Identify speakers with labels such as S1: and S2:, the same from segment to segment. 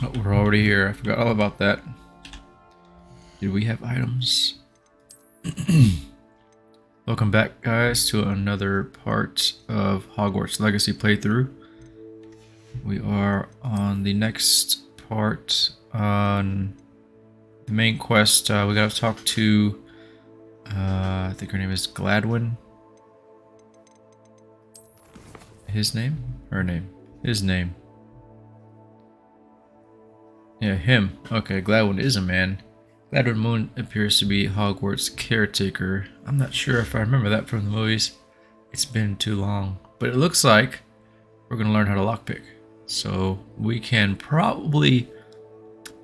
S1: Oh, we're already here. I forgot all about that. Did we have items? Welcome back, guys, to another part of Hogwarts Legacy playthrough. We are on the next part on the main quest. We gotta talk to, I think her name is Gladwin. His name? Her name? His name. Yeah, him. Okay, Gladwin is a man. Gladwin Moon appears to be Hogwarts caretaker. I'm not sure if I remember that from the movies. It's been too long. But it looks like we're going to learn how to lockpick. So we can probably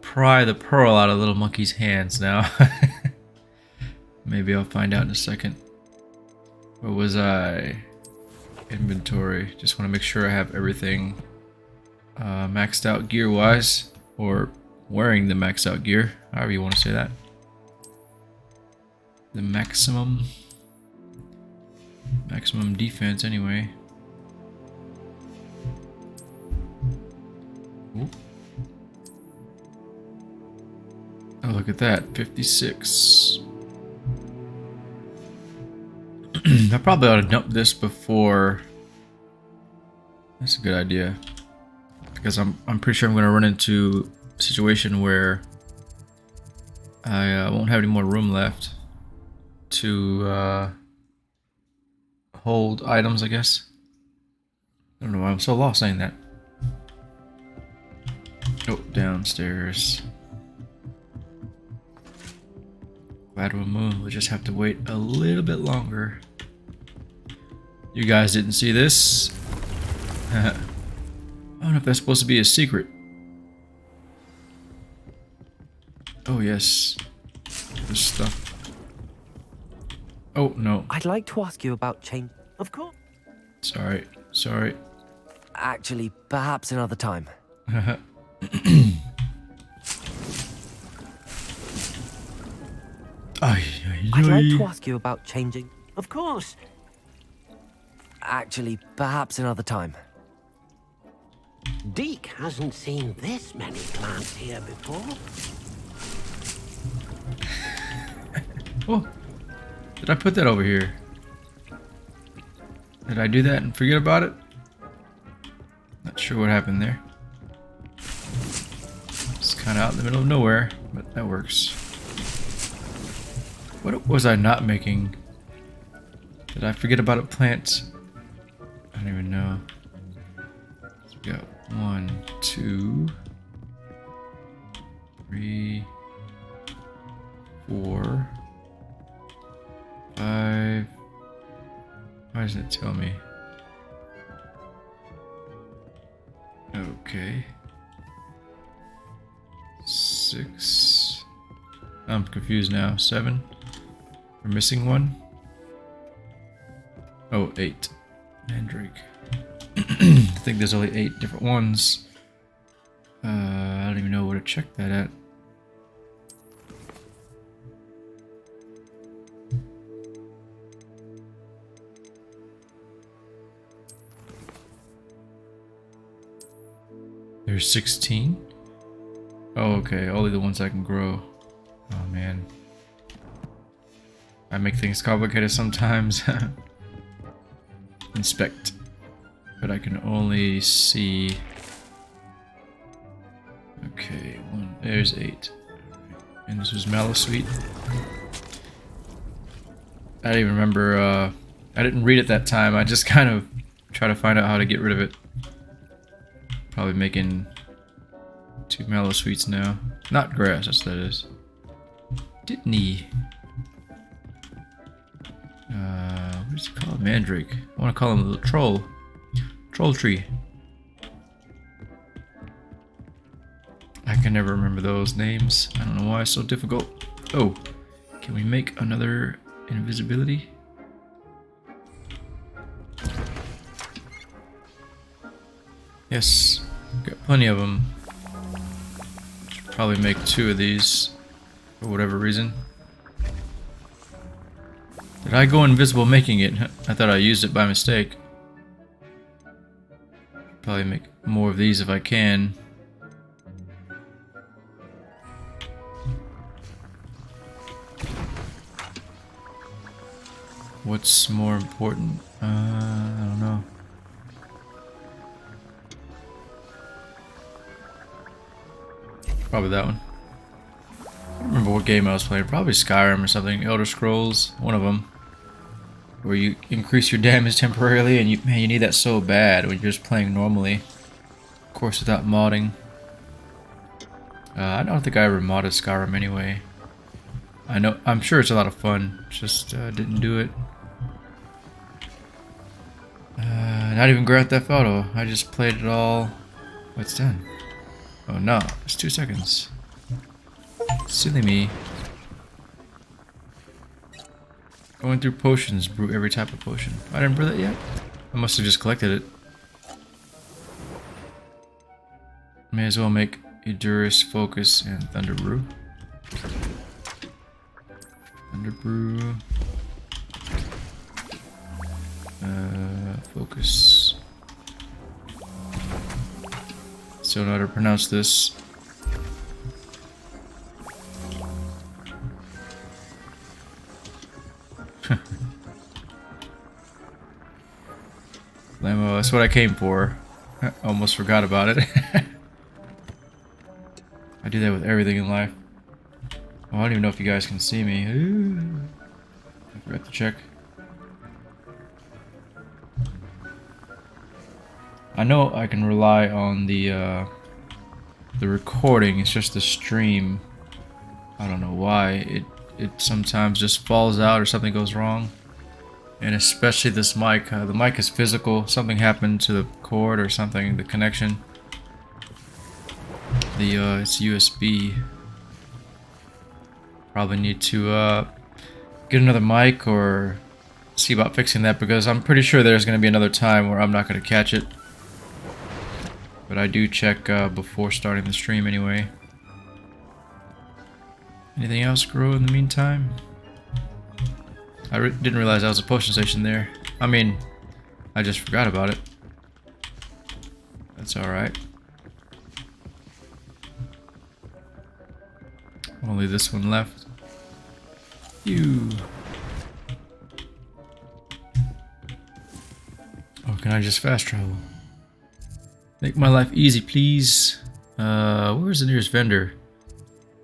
S1: pry the pearl out of little monkey's hands now. Maybe I'll find out in a second. Where was I? Inventory. Just want to make sure I have everything maxed out gear-wise. Or wearing the maxed out gear, however you want to say that. The maximum defense anyway. Ooh. Oh, look at that, 56. I probably ought to dump this before. That's a good idea. Because I'm pretty sure I'm going to run into a situation where I won't have any more room left to hold items, I guess. I don't know why I'm so lost saying that. Oh, downstairs. Gladwin Moon, we'll just have to wait a little bit longer. You guys didn't see this. I don't know if that's supposed to be a secret. Oh, yes. This stuff. Oh, no.
S2: I'd like to ask you about change. Of course.
S1: Sorry. Sorry.
S2: Actually, perhaps another time.
S1: Ay,
S2: I'd like to ask you about changing. Of course. Actually, perhaps another time.
S3: Deke hasn't seen this many plants here before.
S1: Oh, did I put that over here? Did I do that and forget about it? Not sure what happened there. It's kind of out in the middle of nowhere, but that works. What was I not making? Did I forget about a plant? I don't even know. So we got 1, 2, 3, 4, 5. Why doesn't it tell me? Okay. 6. I'm confused now. 7. We're missing 1. Oh, 8. Mandrake. I think there's only 8 different ones. I don't even know where to check that at. There's 16? Oh, okay. Only the ones I can grow. Oh, man. I make things complicated sometimes. Inspect. But I can only see... Okay, 1. There's 8. And this was Mallowsweet. I don't even remember, I didn't read it that time. I just kind of try to find out how to get rid of it. Probably making 2 Mallowsweets now. Not grass, that's what that is. Didn't he? What does he call it? Mandrake. I want to call him a little troll. Troll tree. I can never remember those names. I don't know why it's so difficult. Oh, can we make another invisibility? Yes, got plenty of them. Should probably make 2 of these for whatever reason. Did I go invisible making it? I thought I used it by mistake. Probably make more of these if I can. What's more important? I don't know. Probably that one. I don't remember what game I was playing. Probably Skyrim or something. Elder Scrolls, one of them. Where you increase your damage temporarily, and man, you need that so bad when you're just playing normally. Of course, without modding. I don't think I ever modded Skyrim anyway. I'm sure it's a lot of fun. Just didn't do it. Not even Grand Theft Auto. I just played it all. What's done? Oh no, it's 2 seconds. Silly me. Going through potions, brew every type of potion. I didn't brew that yet? I must have just collected it. May as well make Edurus, Focus, and Thunder Brew. Thunder Brew. Focus. Still know how to pronounce this. Lamo, that's what I came for. I almost forgot about it. I do that with everything in life. Oh, I don't even know if you guys can see me. Ooh. I forgot to check. I know I can rely on the recording. It's just the stream. I don't know why it sometimes just falls out or something goes wrong. And especially this mic. The mic is physical. Something happened to the cord or something. The connection. It's USB. Probably need to get another mic or see about fixing that, because I'm pretty sure there's going to be another time where I'm not going to catch it. But I do check before starting the stream anyway. Anything else grow in the meantime? I didn't realize that was a potion station there. I mean, I just forgot about it. That's alright. Only this one left. You. Oh, can I just fast travel? Make my life easy, please. Where's the nearest vendor?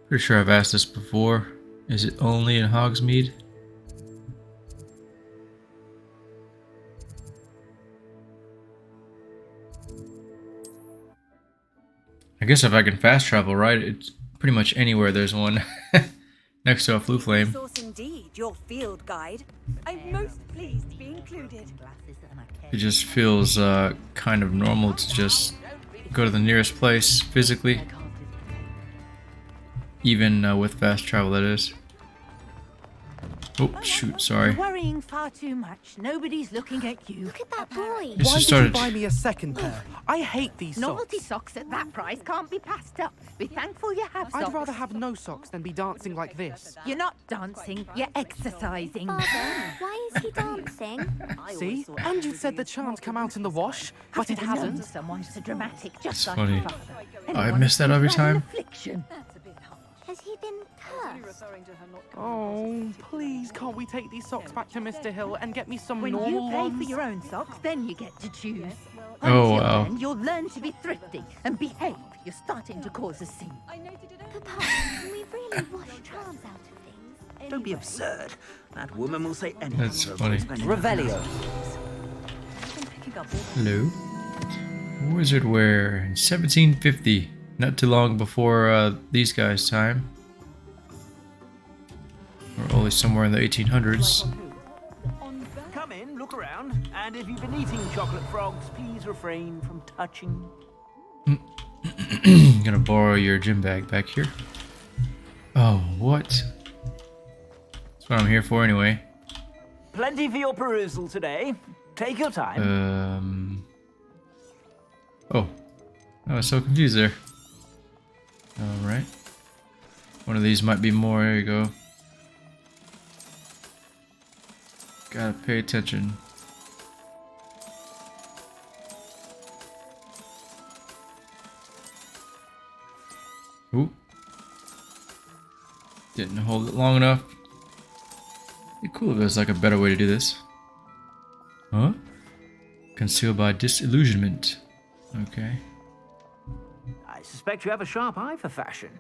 S1: Pretty sure I've asked this before. Is it only in Hogsmeade? I guess if I can fast travel, right? It's pretty much anywhere there's one. Next to a flue flame.
S4: Source indeed, your field guide. I'm most pleased to be included.
S1: It just feels kind of normal to just go to the nearest place physically. Even with fast travel, that is. Oh, shoot, sorry.
S5: You're worrying far too much. Nobody's looking at you.
S6: Look at that boy.
S1: It
S7: Why
S1: just
S7: did you
S1: started.
S7: buy me a second pair? I hate these
S5: Novelty
S7: socks.
S5: socks at that price can't be passed up. Be thankful you have socks.
S7: I'd rather have no socks than be dancing like this.
S5: You're not dancing, you're exercising.
S6: Father, why is he dancing?
S7: See? And you said the charms come out in the wash, but it hasn't.
S5: Someone so dramatic, just
S1: It's
S5: like
S1: funny.
S5: your father.
S1: I
S5: Anyone
S1: miss that
S5: who's
S1: every
S5: had an
S1: time.
S5: affliction.
S6: Has he been cursed?
S7: Oh, please, can't we take these socks back to Mr. Hill and get me some
S5: When
S7: normal
S5: you pay
S7: ones?
S5: for your own socks, then you get to choose.
S1: Oh,
S5: Until
S1: wow.
S5: then, you'll learn to be thrifty and behave. You're starting to cause a scene.
S6: Papa, can we really wash charms out of things?
S3: Don't be absurd. That woman will say anything.
S1: That's funny.
S2: Revelio.
S1: Hello. Wizard wear in 1750. Not too long before these guys' time. Or only somewhere in the 1800s.
S8: Come in, look around, and if you've been eating chocolate frogs, please refrain from touching.
S1: I'm gonna borrow your gym bag back here. Oh, what? That's what I'm here for anyway.
S8: Plenty for your perusal today. Take your time.
S1: Oh. I was so confused there. Alright. One of these might be more. There you go. Gotta pay attention. Ooh. Didn't hold it long enough. It'd be cool if there's like a better way to do this. Huh? Concealed by disillusionment. Okay.
S8: I suspect you have a sharp eye for fashion.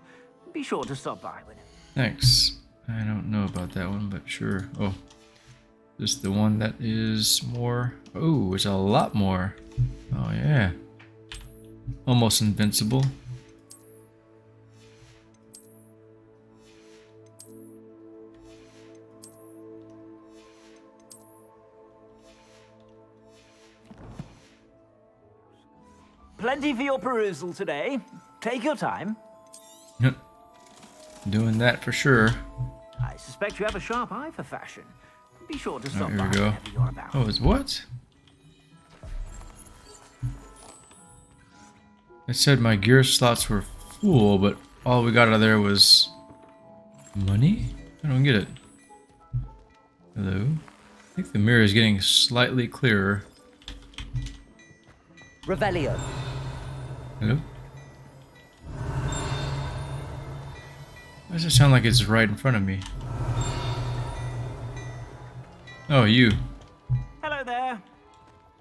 S8: Be sure to stop by when...
S1: Thanks. I don't know about that one, but sure. Oh. This is the one that is more... Oh, it's a lot more. Oh, yeah. Almost invincible.
S8: Plenty for your perusal today. Take your time.
S1: Yep. Doing that for sure.
S8: I suspect you have a sharp eye for fashion. Be sure to
S1: Oh,
S8: stop
S1: here
S8: by
S1: we go.
S8: whenever you're about.
S1: Oh, it's what? It said my gear slots were full, but all we got out of there was money? I don't get it. Hello? I think the mirror is getting slightly clearer.
S2: Revelio.
S1: Hello? Why does it sound like it's right in front of me? Oh, you.
S8: Hello there.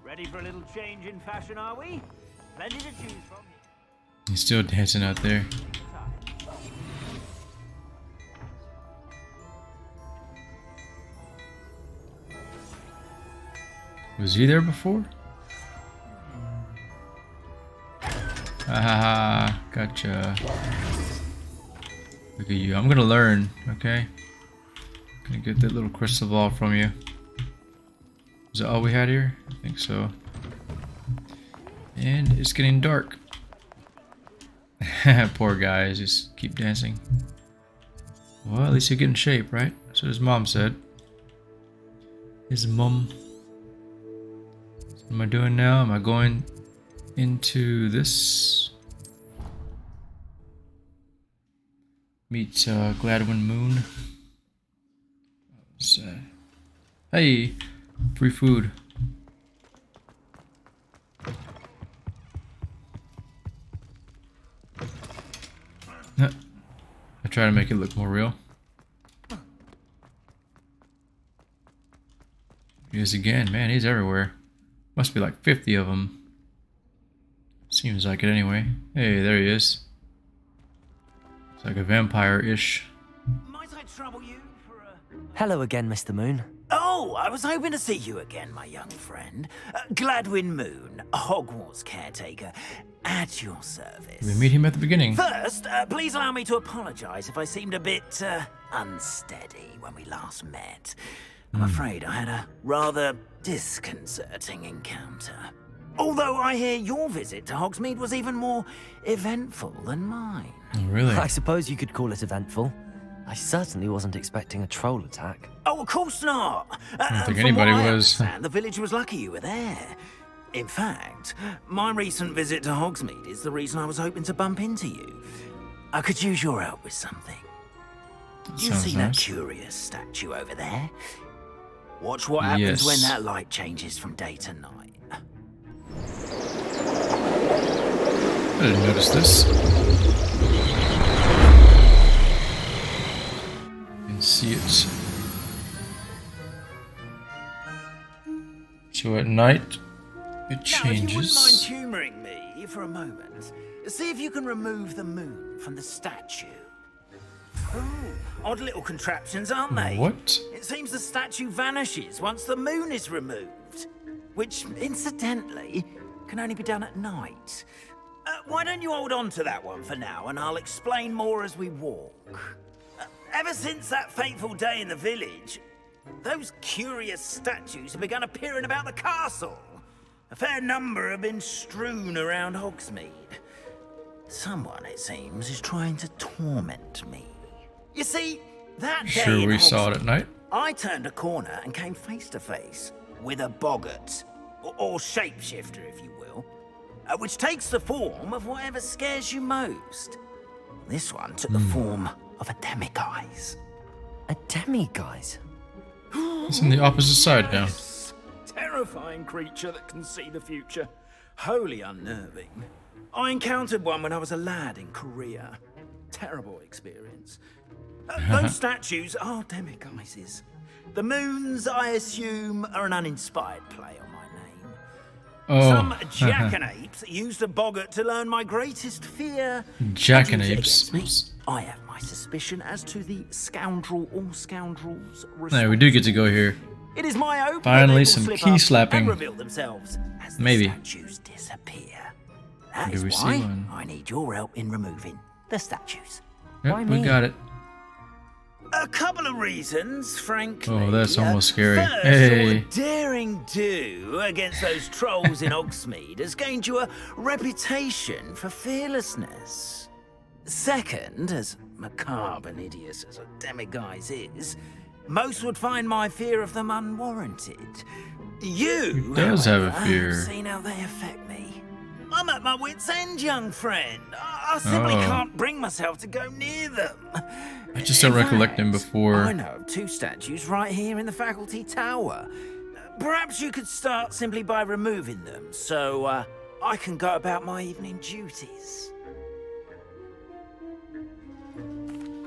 S8: Ready for a little change in fashion, are we? Plenty to choose from.
S1: He's still dancing out there. Was he there before? Ah, gotcha. Look at you. I'm gonna learn, okay? Gonna get that little crystal ball from you. Is that all we had here? I think so. And it's getting dark. Poor guys, just keep dancing. Well, at least you get in shape, right? That's what his mom said. His mom. What am I doing now? Am I going into this? Meet Gladwin Moon. Hey, free food. I try to make it look more real. He is again. Man, he's everywhere. Must be like 50 of them. Seems like it anyway. Hey, there he is. It's like a vampire-ish.
S8: Might I trouble you for a...
S2: Hello again, Mr. Moon.
S8: Oh, I was hoping to see you again, my young friend. Gladwin Moon, Hogwarts caretaker, at your service.
S1: We meet him at the beginning.
S8: First, please allow me to apologize if I seemed a bit unsteady when we last met. I'm afraid I had a rather disconcerting encounter. Although I hear your visit to Hogsmeade was even more eventful than mine.
S1: Oh, really?
S2: I suppose you could call it eventful. I certainly wasn't expecting a troll attack.
S8: Oh, of course not.
S1: I don't think
S8: From
S1: anybody
S8: what I
S1: was.
S8: understand, the village was lucky you were there. In fact, my recent visit to Hogsmeade is the reason I was hoping to bump into you. I could use your help with something. You
S1: Sounds
S8: see that
S1: nice.
S8: curious statue over there? Watch what happens when
S1: Yes.
S8: that light changes from day to night.
S1: I didn't notice this. You can see it. So at night, it
S8: Now, if you wouldn't mind
S1: changes.
S8: humouring me for a moment, see if you can remove the moon from the statue. Ooh, odd little contraptions, aren't they?
S1: What?
S8: It seems the statue vanishes once the moon is removed, which, incidentally, can only be done at night. Why don't you hold on to that one for now, and I'll explain more as we walk. Ever since that fateful day in the village, those curious statues have begun appearing about the castle. A fair number have been strewn around Hogsmeade. Someone, it seems, is trying to torment me. You see, that day
S1: Sure,
S8: in
S1: we saw it
S8: Hogsmeade,
S1: at night.
S8: I turned a corner and came face to face with a boggart, or shapeshifter, if you will, which takes the form of whatever scares you most. This one took the form of a demiguise.
S2: A demiguise?
S1: It's on the opposite side now.
S8: Yes. Terrifying creature that can see the future. Wholly unnerving. I encountered one when I was a lad in Korea. Terrible experience. Those statues are demiguises. The moons, I assume, are an uninspired play on my name.
S1: Oh,
S8: Some jackanapes used a boggart to learn my greatest fear.
S1: jackanapes.
S8: And use it against me. I have my suspicion as to the scoundrel or scoundrels.
S1: Yeah, we do get to go here.
S8: It is my hope
S1: Finally,
S8: that they will
S1: some
S8: slip
S1: key
S8: up
S1: slapping.
S8: and reveal themselves as the
S1: Maybe.
S8: statues disappear. That
S1: Do
S8: is
S1: we see
S8: why
S1: one?
S8: I need your help in removing the statues.
S1: Yep,
S2: Why
S1: we
S2: me?
S1: got it.
S8: A couple of reasons, frankly.
S1: Oh, that's almost scary.
S8: First,
S1: Hey.
S8: your daring do against those trolls in Hogsmeade has gained you a reputation for fearlessness. Second, as macabre and hideous as a demiguise is, most would find my fear of them unwarranted. You,
S1: He does have a
S8: however,
S1: fear.
S8: seen how they affect me. I'm at my wit's end, young friend. I simply
S1: Oh.
S8: can't bring myself to go near them.
S1: I just don't
S8: In
S1: recollect him
S8: fact,
S1: before.
S8: I know of 2 statues right here in the faculty tower. Perhaps you could start simply by removing them, so I can go about my evening duties.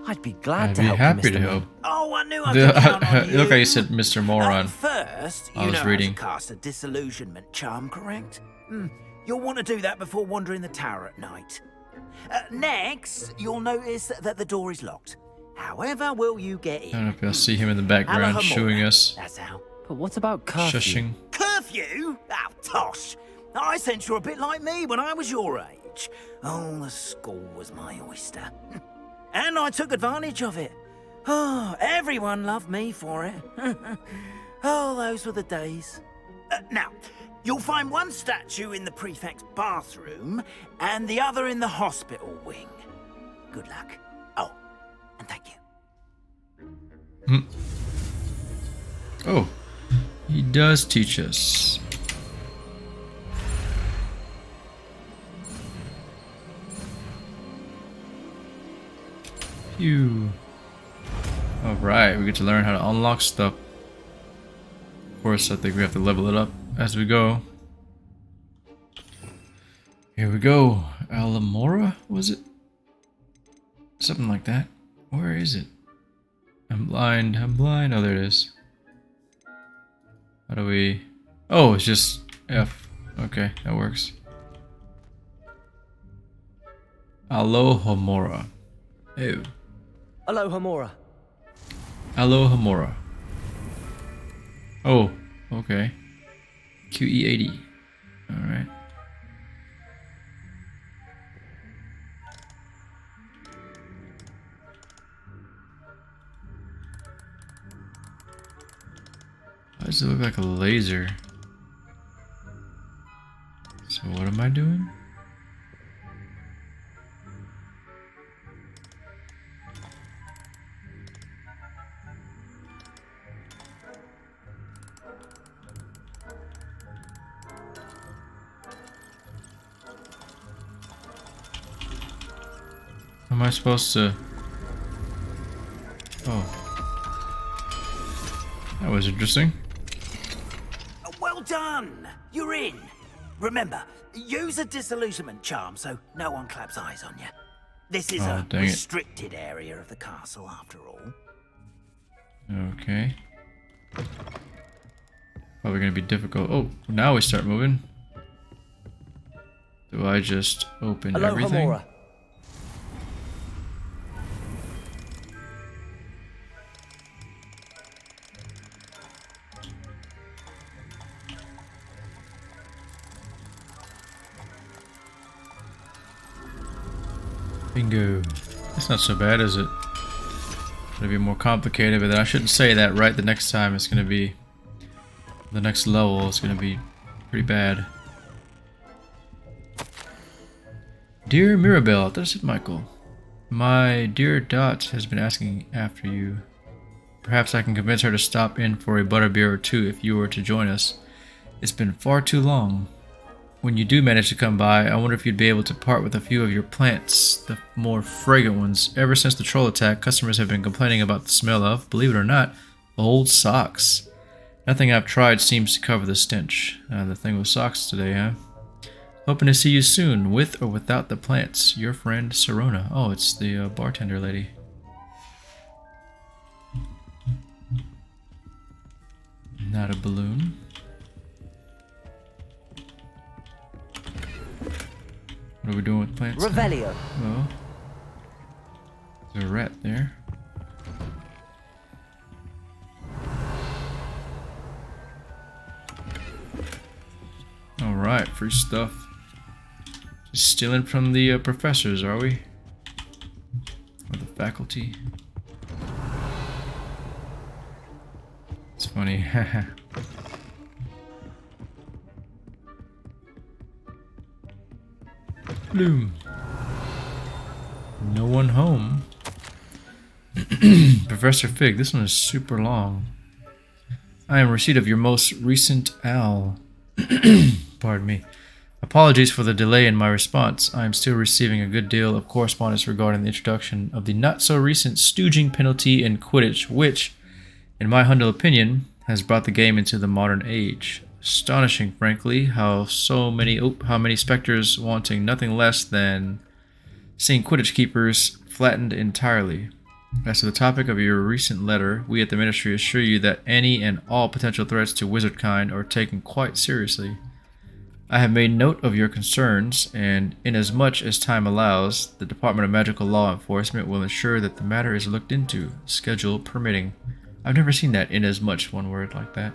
S2: I'd be glad
S1: I'd
S2: to
S1: be
S2: help
S1: happy
S2: you,
S1: to
S2: Mr.
S1: help.
S8: Oh, I knew I could count on you.
S1: Look how you said Mr. Moron.
S8: First,
S1: I
S8: you
S1: was
S8: know
S1: reading.
S8: how to cast a disillusionment charm, correct? You'll want to do that before wandering the tower at night. Next, you'll notice that the door is locked. However will you get in?
S1: I don't know if you'll see him in the background
S8: Alahomora.
S1: shooing us.
S8: That's how.
S2: But what about curfew?
S1: Shushing.
S8: Curfew? Oh, tosh. I sense you're a bit like me when I was your age. Oh, the school was my oyster. And I took advantage of it. Oh, everyone loved me for it. Oh, those were the days. Now, you'll find one statue in the prefect's bathroom and the other in the hospital wing. Good luck. Oh, and thank you.
S1: Oh, he does teach us. Phew. Alright, we get to learn how to unlock stuff. Of course, I think we have to level it up as we go. Here we go. Alamora, was it? Something like that. Where is it? I'm blind. I'm blind. Oh, there it is. How do we... Oh, it's just F. Okay, that works. Alohomora. Ew.
S2: Alohomora.
S1: Alohomora. Oh, okay. QE80. Alright. Why does it look like a laser? So what am I doing? Am I supposed to... Oh. That was interesting.
S8: Well done! You're in! Remember, use a disillusionment charm so no one claps eyes on you. This is
S1: Oh,
S8: a
S1: dang it.
S8: restricted area of the castle, after all.
S1: Okay. Probably gonna be difficult. Oh, now we start moving. Do I just open everything?
S2: Alohomora.
S1: Bingo. That's not so bad, is it? Gonna be more complicated, but then I shouldn't say that, right? The next time it's gonna be... The next level is gonna be pretty bad. Dear Mirabelle, I thought I said Michael. My dear Dot has been asking after you. Perhaps I can convince her to stop in for a butterbeer or two if you were to join us. It's been far too long. When you do manage to come by, I wonder if you'd be able to part with a few of your plants, the more fragrant ones. Ever since the troll attack, customers have been complaining about the smell of, believe it or not, old socks. Nothing I've tried seems to cover the stench. The thing with socks today, huh? Hoping to see you soon, with or without the plants. Your friend, Serona. Oh, it's the bartender lady. Not a balloon. What are we doing with plants?
S2: Revelio.
S1: Oh. There's a rat there. Alright, free stuff. Just stealing from the professors, are we? Or the faculty? It's funny, haha. Bloom. No one home. Professor Fig, this one is super long. I am in receipt of your most recent owl. Pardon me. Apologies for the delay in my response. I am still receiving a good deal of correspondence regarding the introduction of the not-so-recent stooging penalty in Quidditch, which, in my humble opinion, has brought the game into the modern age. Astonishing, frankly, how many specters wanting nothing less than seeing Quidditch keepers flattened entirely. As to the topic of your recent letter, we at the Ministry assure you that any and all potential threats to wizardkind are taken quite seriously. I have made note of your concerns, and inasmuch as time allows, the Department of Magical Law Enforcement will ensure that the matter is looked into, schedule permitting. I've never seen that inasmuch, one word like that.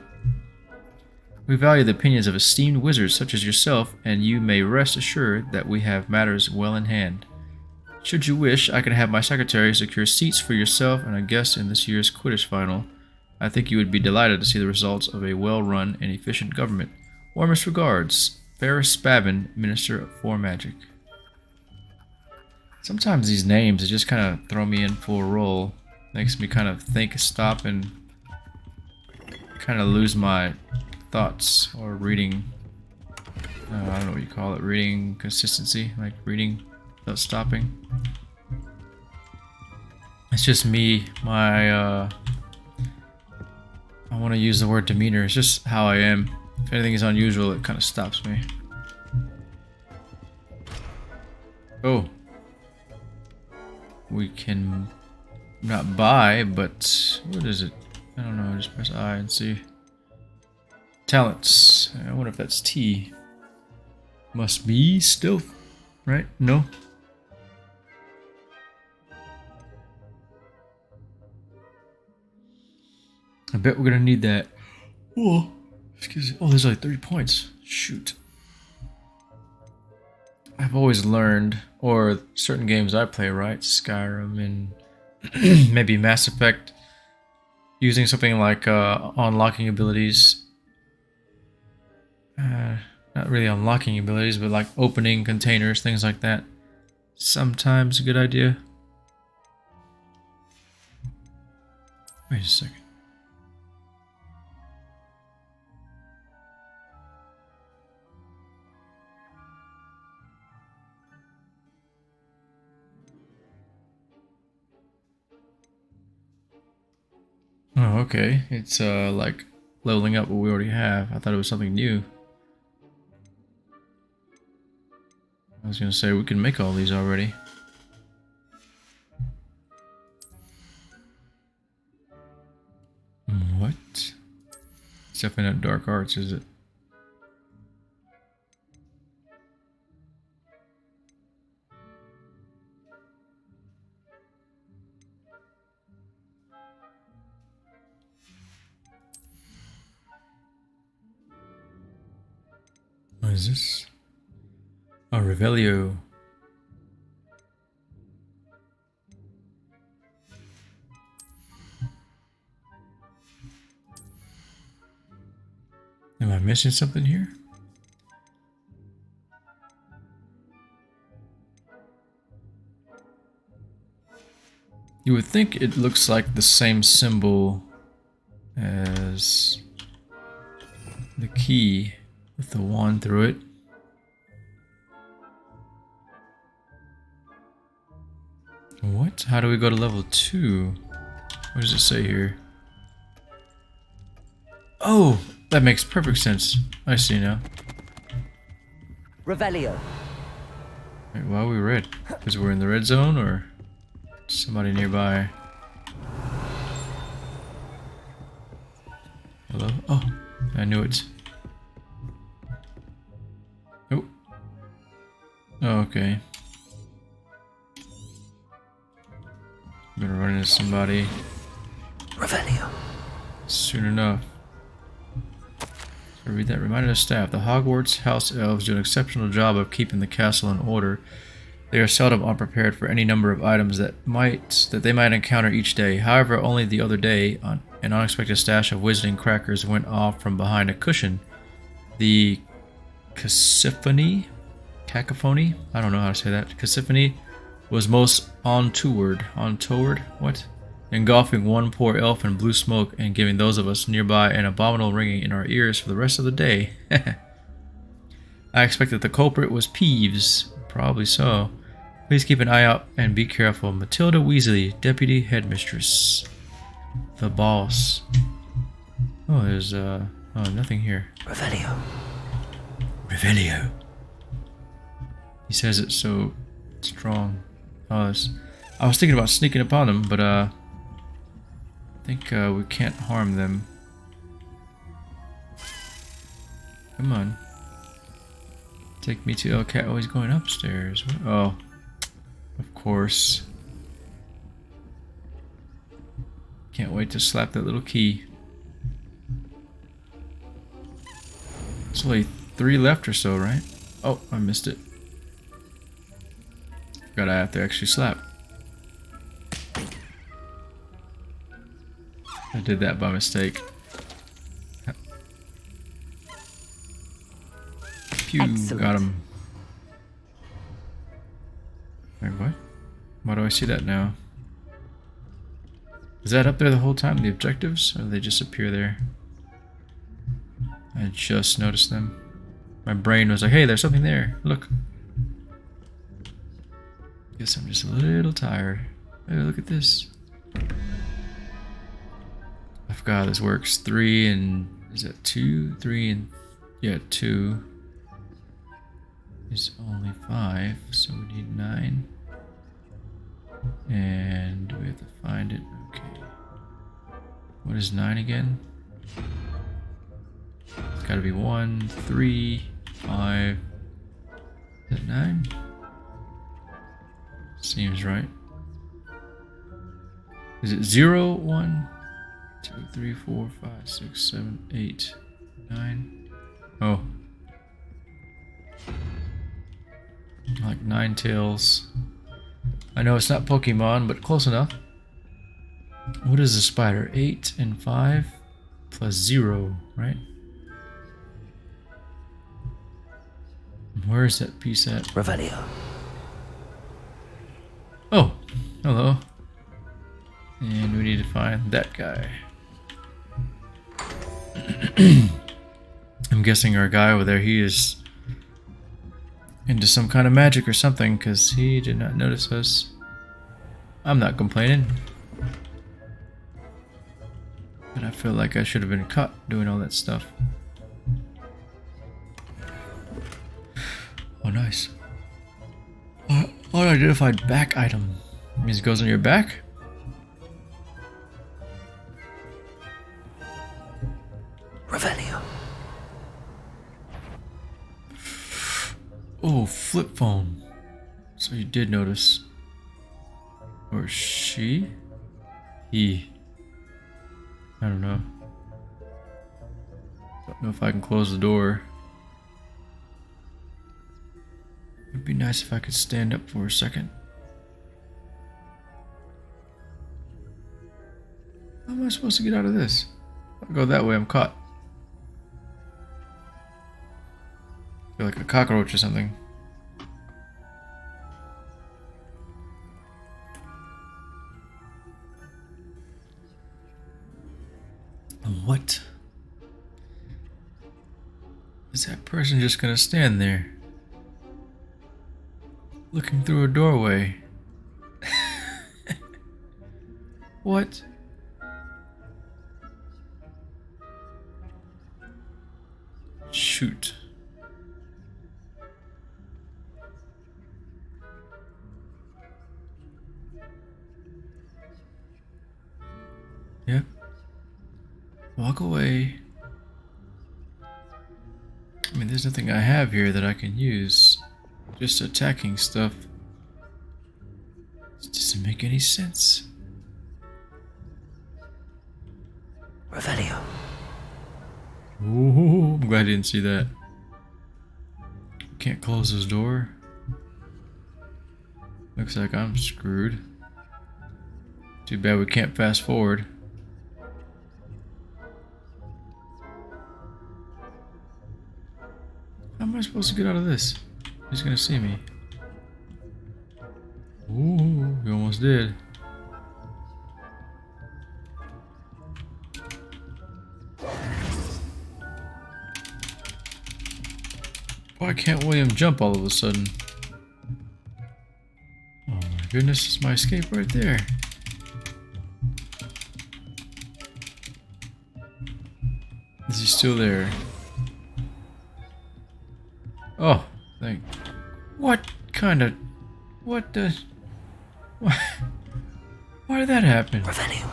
S1: We value the opinions of esteemed wizards such as yourself, and you may rest assured that we have matters well in hand. Should you wish, I can have my secretary secure seats for yourself and a guest in this year's Quidditch final. I think you would be delighted to see the results of a well-run and efficient government. Warmest regards, Ferris Spavin, Minister for Magic. Sometimes these names, they just kind of throw me in for a roll. Makes me kind of think, stop, and kind of lose my thoughts or reading. I don't know what you call it. Reading consistency, like reading without stopping. It's just me. I want to use the word demeanor. It's just how I am. If anything is unusual, it kind of stops me. Oh. We can not buy, but what is it? I don't know. Just press I and see. Talents. I wonder if that's T. Must be stealth, right? No. I bet we're gonna need that. Oh, excuse me. Oh, there's like 30 points. Shoot. I've always learned, or certain games I play, right? Skyrim and maybe Mass Effect, using something like unlocking abilities. Not really unlocking abilities, but like opening containers, things like that. Sometimes a good idea. Wait a second. Oh, okay. It's like leveling up what we already have. I thought it was something new. I was gonna say we can make all these already. What? It's definitely not dark arts, is it? What is this? Oh, Revelio. Am I missing something here? You would think it looks like the same symbol as the key with the wand through it. What? How do we go to level 2? What does it say here? Oh, that makes perfect sense. I see now.
S2: Revelio.
S1: Wait, why are we red? Because we're in the red zone, or somebody nearby? Hello? Oh, I knew it. Oh. Oh, okay. I'm gonna run into somebody
S2: Revelio.
S1: soon enough. So read that. Reminder of staff. The Hogwarts house elves do an exceptional job of keeping the castle in order. They are seldom unprepared for any number of items that they might encounter each day. However, only the other day, an unexpected stash of wizarding crackers went off from behind a cushion. The cacophony? I don't know how to say that. Cacophony was most untoward. What? Engulfing one poor elf in blue smoke and giving those of us nearby an abominable ringing in our ears for the rest of the day. I expect that the culprit was Peeves. Probably so. Please keep an eye out and be careful. Matilda Weasley, Deputy Headmistress. The boss. Oh, there's, nothing here.
S2: Revelio.
S1: Revelio. He says it so strong. Oh, I was thinking about sneaking upon them, but, I think, we can't harm them. Come on. Take me to okay. Oh, he's going upstairs. Oh, of course. Can't wait to slap that little key. There's only 3 left or so, right? Oh, I missed it. Forgot I have to actually slap. I did that by mistake. Pew,
S2: Excellent.
S1: got him. Wait, what? Why do I see that now? Is that up there the whole time, the objectives? Or do they just appear there? I just noticed them. My brain was like, hey, there's something there. Look. Guess I'm just a little tired. Hey, look at this. I forgot how this works. 3 and... is that 2? 3 and... yeah, 2. Is only 5, so we need 9. And we have to find it. Okay. What is 9 again? It's gotta be 1, 3, 5. Is it 9? Seems right. Is it 0, 1, 2, 3, 4, 5, 6, 7, 8, 9? Oh. Like 9 tails. I know it's not Pokemon, but close enough. What is a spider? 8 and 5 plus 0, right? Where is that piece at?
S2: Revelio.
S1: Oh, hello. And we need to find that guy. I'm guessing our guy over there, he is into some kind of magic or something, because he did not notice us. I'm not complaining. But I feel like I should have been caught doing all that stuff. Oh, nice. Unidentified back item. Means it goes on your back?
S2: Revelio.
S1: Oh, flip phone. So you did notice. Or she? He. I don't know. Don't know if I can close the door. It'd be nice if I could stand up for a second. How am I supposed to get out of this? If I go that way, I'm caught. I feel like a cockroach or something. What? Is that person just gonna stand there? Looking through a doorway. What? Shoot. Yep. Walk away. mean, there's nothing I have here that I can use. Just attacking stuff. It doesn't make any sense.
S2: Revelio.
S1: Ooh, I'm glad I didn't see that. Can't close this door. Looks like I'm screwed. Too bad we can't fast forward. How am I supposed to get out of this? He's gonna see me. Ooh, we almost did. Why can't William jump all of a sudden? Oh my goodness, it's my escape right there. Is he still there? Oh, thank. What kind of. What the. Why did that happen?
S2: Revelio.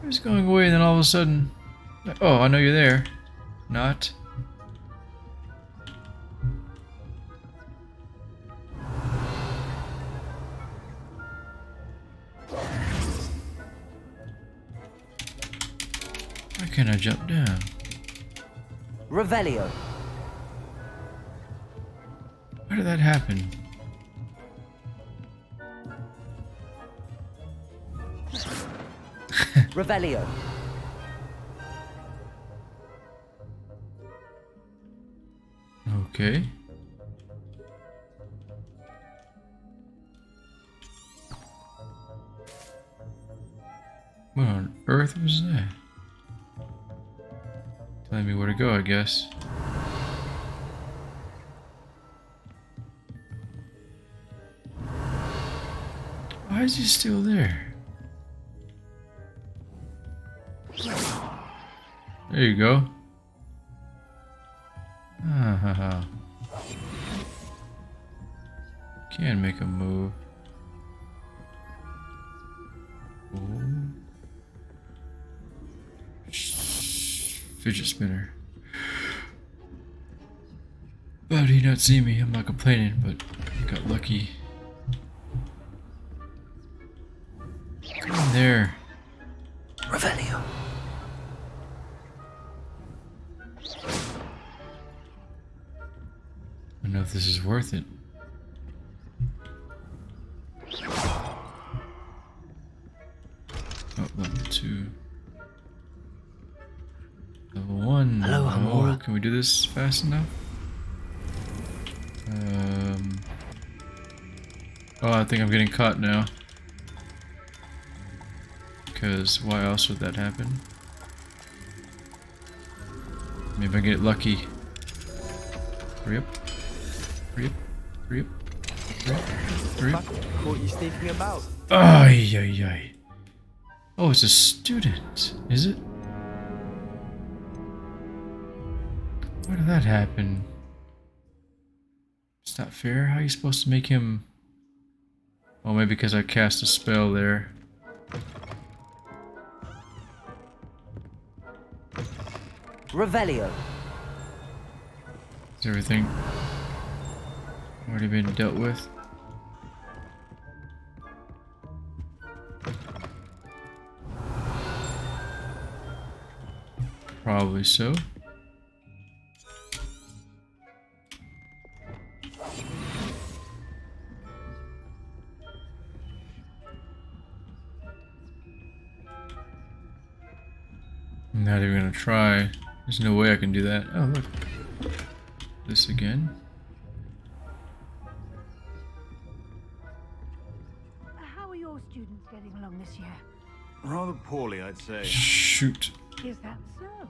S1: I was going away and then all of a sudden. Oh, I know you're there. Not. Why can't I jump down?
S2: Revelio.
S1: Why did that happen?
S2: Revelio.
S1: Okay. What on earth was that? Telling me where to go, I guess. Why is he still there? There you go. Ah, can make a move. Ooh. Fidget spinner. But he not see me. I'm not complaining, but I got lucky. Come in there.
S2: Revelio.
S1: I don't know if this is worth it. Oh, level 2. Level 1.
S2: Hello, Amora.
S1: Can we do this fast enough? Oh, I think I'm getting caught now. Because why else would that happen? Maybe I get lucky. Hurry up. Hurry up. Hurry up. Hurry up. Hurry up.
S7: What are you sneaking about?
S1: Ay, ay, ay. Oh, it's a student, is it? Why did that happen? It's not fair. How are you supposed to make him... Oh, maybe because I cast a spell there.
S2: Revelio.
S1: Is everything already been dealt with? Probably so. I'm not even gonna try. There's no way I can do that. Oh, look. This again.
S5: How are your students getting along this year?
S9: Rather poorly, I'd say.
S1: Shoot.
S5: Is that so?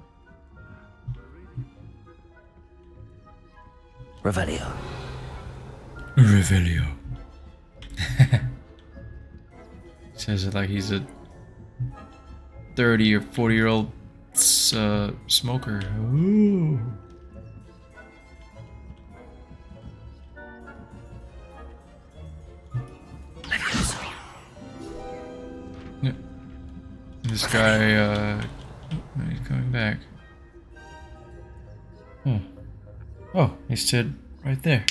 S2: Revelio.
S1: Revelio. Says it like he's a 30 or 40-year-old smoker. Ooh. This guy, he's coming back. Oh, he stood right there.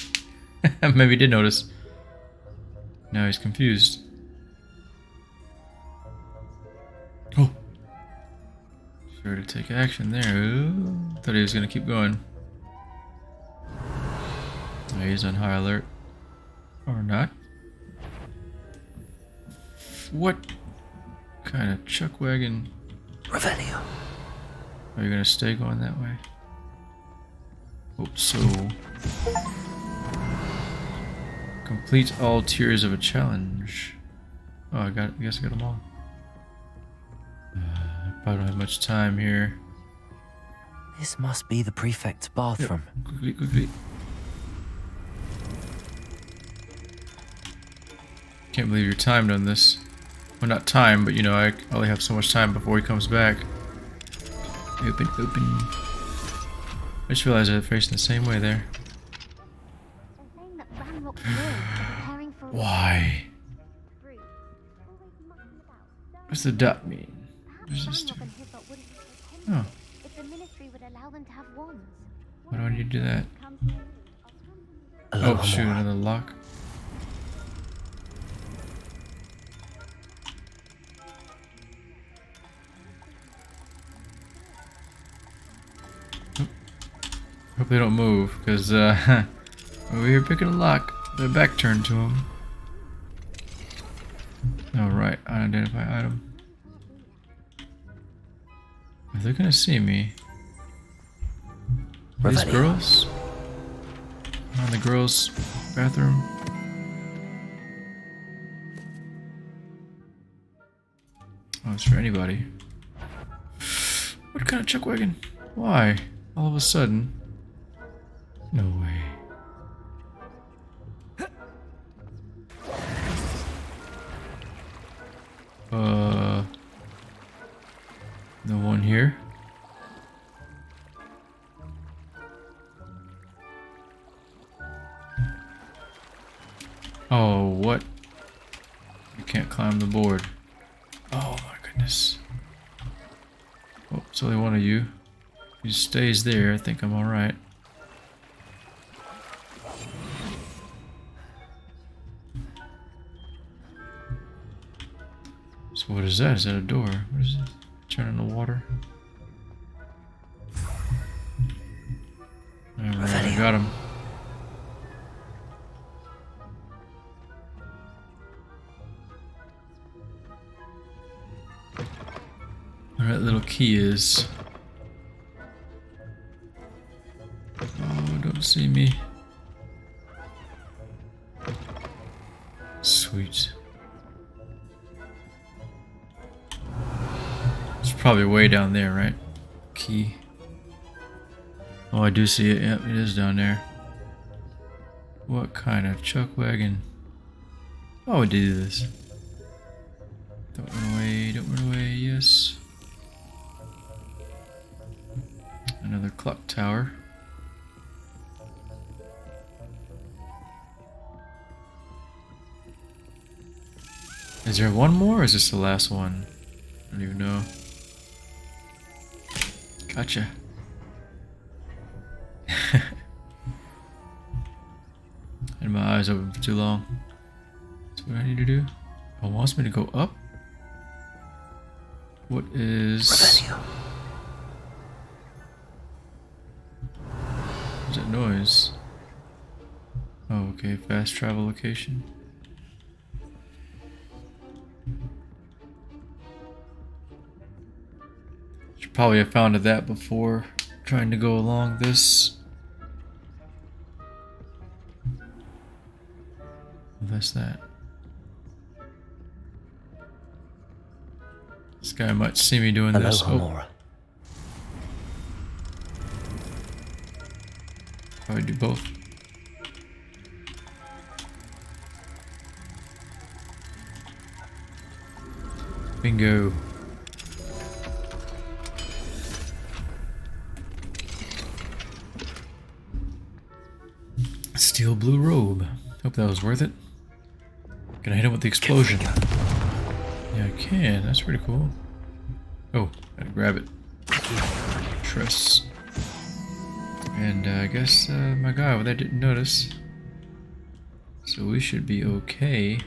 S1: Maybe he did notice. Now he's confused. Oh. Sure to take action there. Ooh, thought he was gonna keep going. Oh, he's on high alert. Or not. What kind of chuck wagon?
S2: Revelio.
S1: Are you gonna stay going that way? Hope so. Complete all tiers of a challenge. Oh, I guess I got them all. Probably don't have much time here.
S2: This must be the prefect's bathroom.
S1: Yep. Quickly. Can't believe you're timed on this. Well, not time, but you know, I only have so much time before he comes back. Open. I just realized I was facing the same way there. Why? What's the dot mean? What does this do? Oh. Why do I need to do that? Oh, shoot, another lock. Hope they don't move, because over here picking a lock, their back turned to them. Alright, unidentified item. Are they gonna see me? These girls? On the girls' bathroom? Oh, it's for anybody. What kind of chuck wagon? Why? All of a sudden? No way. No one here? Oh, what? You can't climb the board. Oh my goodness. Oh, it's only one of you. He stays there, I think I'm alright. So what is that? Is that a door? What is this? Turn on the water. Alright, I got him. Where that little key is. Oh, don't see me. Sweet. It's probably way down there, right? Key. Oh, I do see it. Yep, it is down there. What kind of chuck wagon? Oh, we do this. Don't run away, don't run away, yes. Another clock tower. Is there one more or is this the last one? I don't even know. Gotcha. Had my eyes open for too long. That's what I need to do. Oh, it wants me to go up? What is... What's that noise? Oh, okay. Fast travel location. Should probably have found that before trying to go along this. Well, that's that. This guy might see me doing this. Oh. Probably do both. Bingo. Steel blue robe. Hope that was worth it. Can I hit him with the explosion? Yeah, I can. That's pretty cool. Oh, gotta grab it. Tress. And I guess my guy over there didn't notice. So we should be okay.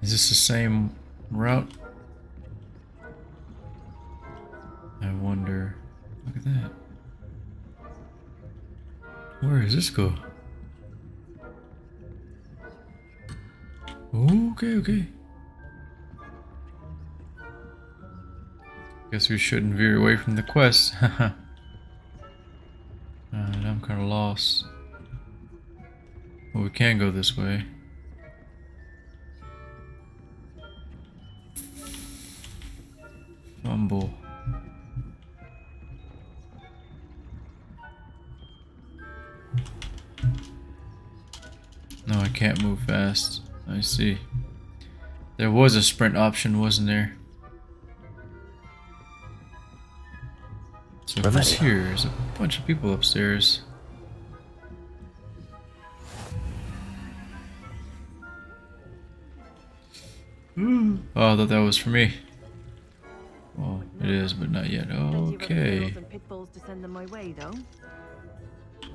S1: Is this the same route? I wonder. Look at that. Where does this go? Okay, okay. Guess we shouldn't veer away from the quest. Haha. I'm kind of lost. Well, we can go this way. Fumble. No, I can't move fast. I see. There was a sprint option, wasn't there? So who's here? There's a bunch of people upstairs. Oh, I thought that was for me. Well, it is, but not yet. Okay.
S4: Pitfalls to send them my way, though. I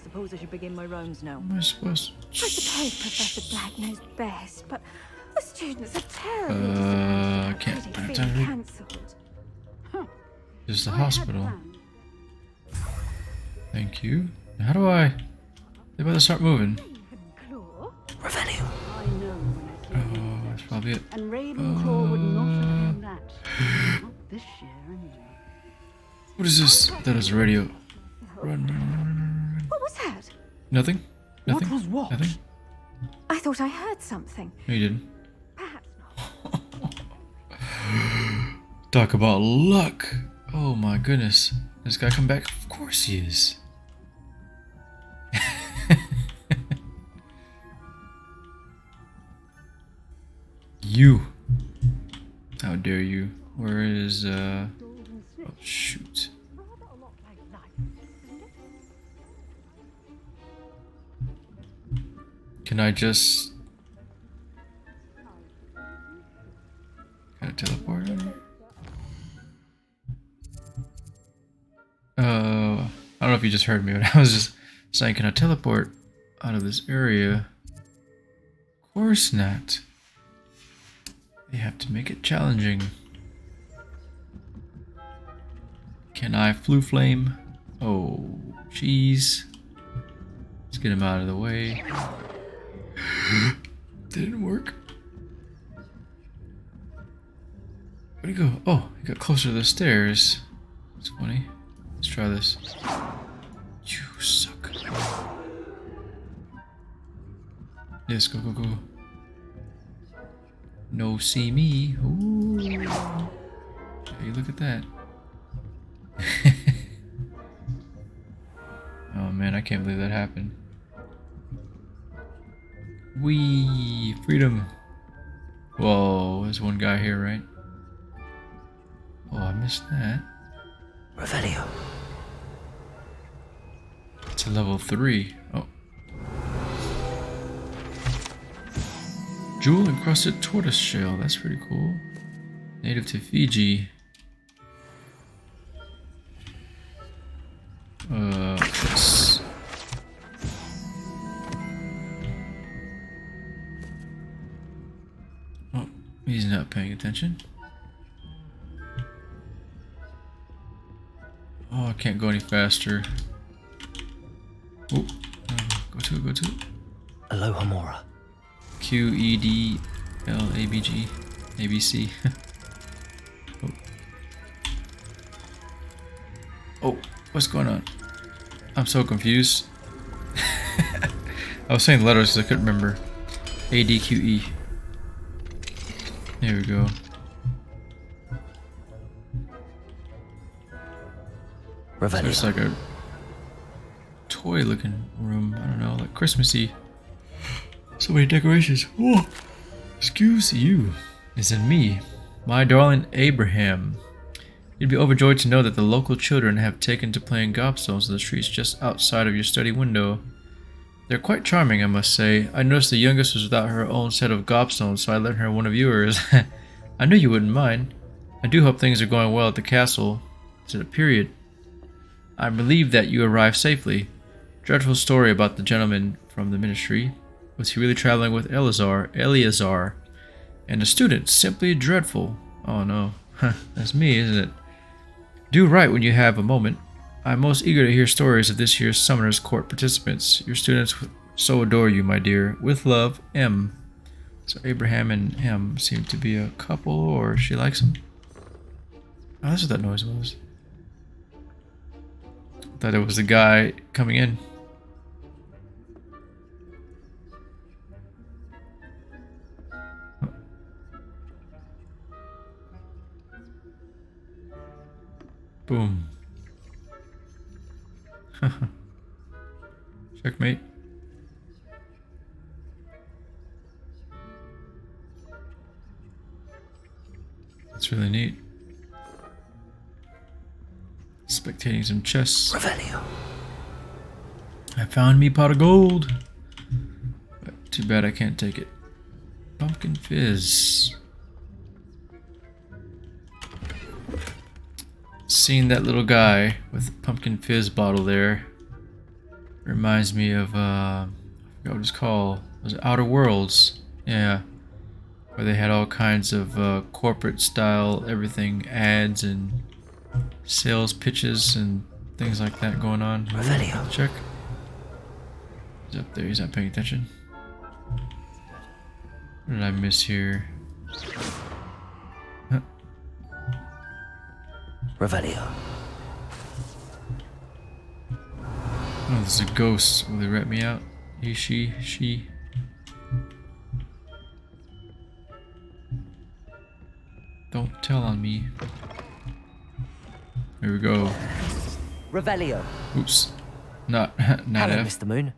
S4: suppose I should begin my rounds now.
S1: Am I supposed
S6: I suppose Professor Black knows best, but the students are terrible.
S1: I can't. I don't have time to read.
S6: Cancelled.
S1: This is the hospital. Thank you. How do I? They better start moving.
S2: Revelio.
S1: Oh, that's probably it.
S5: And Ravenclaw would not have done that. Not this year, anyway.
S1: What is this? That is a radio. Run, run, run, run.
S4: What was that?
S1: Nothing? Nothing?
S7: What was what?
S1: Nothing?
S4: I thought I heard something.
S1: No, you didn't.
S4: Perhaps not.
S1: Talk about luck. Oh my goodness. This guy come back? Of course he is. You. How dare you? Where is oh shoot. Can I just teleport over? I don't know if you just heard me, but I was just saying, can I teleport out of this area? Of course not. They have to make it challenging. Can I flu flame? Oh, jeez. Let's get him out of the way. Didn't work. Where'd he go? Oh, he got closer to the stairs. That's funny. Let's try this. You suck. Yes, go, go, go. No, see me. Ooh. Hey, look at that. Oh man, I can't believe that happened. Wee, freedom. Whoa, there's one guy here, right? Oh, I missed that.
S2: Revelio.
S1: It's a level 3. Oh. Jewel encrusted tortoise shell. That's pretty cool. Native to Fiji. Yes. Oh, he's not paying attention. Oh, I can't go any faster. Oh, go to it, go to it.
S2: Aloha Mora.
S1: QEDLABG ABC. Oh. Oh, what's going on? I'm so confused. I was saying letters because I couldn't remember. ADQE. There we go. So it's like a toy looking room. I don't know, like Christmassy. So many decorations. Whoa. Excuse you. It's in me, my darling Abraham. You'd be overjoyed to know that the local children have taken to playing gobstones in the streets just outside of your study window. They're quite charming, I must say. I noticed the youngest was without her own set of gobstones, so I lent her one of yours. I knew you wouldn't mind. I do hope things are going well at the castle. Is it a period? I believe that you arrived safely. Dreadful story about the gentleman from the ministry. Was he really traveling with Eleazar, and the student? Simply dreadful. Oh no. That's me, isn't it? Do write when you have a moment. I'm most eager to hear stories of this year's Summoner's Court participants. Your students so adore you, my dear. With love, M. So Abraham and M seem to be a couple, or she likes him. Oh, that's what that noise was. I thought it was the guy coming in. Boom. Checkmate. That's really neat. Spectating some chess.
S2: Revelio.
S1: I found me pot of gold. But too bad I can't take it. Pumpkin fizz. Seeing that little guy with the pumpkin fizz bottle there reminds me of I forgot what it's called. Was it Outer Worlds? Yeah, where they had all kinds of corporate style everything, ads and sales pitches and things like that going on.
S2: Revelio.
S1: Check. He's up there. He's not paying attention. What did I miss here? Huh.
S2: Revelio.
S1: Oh, there's a ghost. Will they rat me out? He, she. Don't tell on me. Here we go.
S2: Revelio.
S1: Oops. Not
S2: Hello,
S1: F.
S2: Mr. Moon.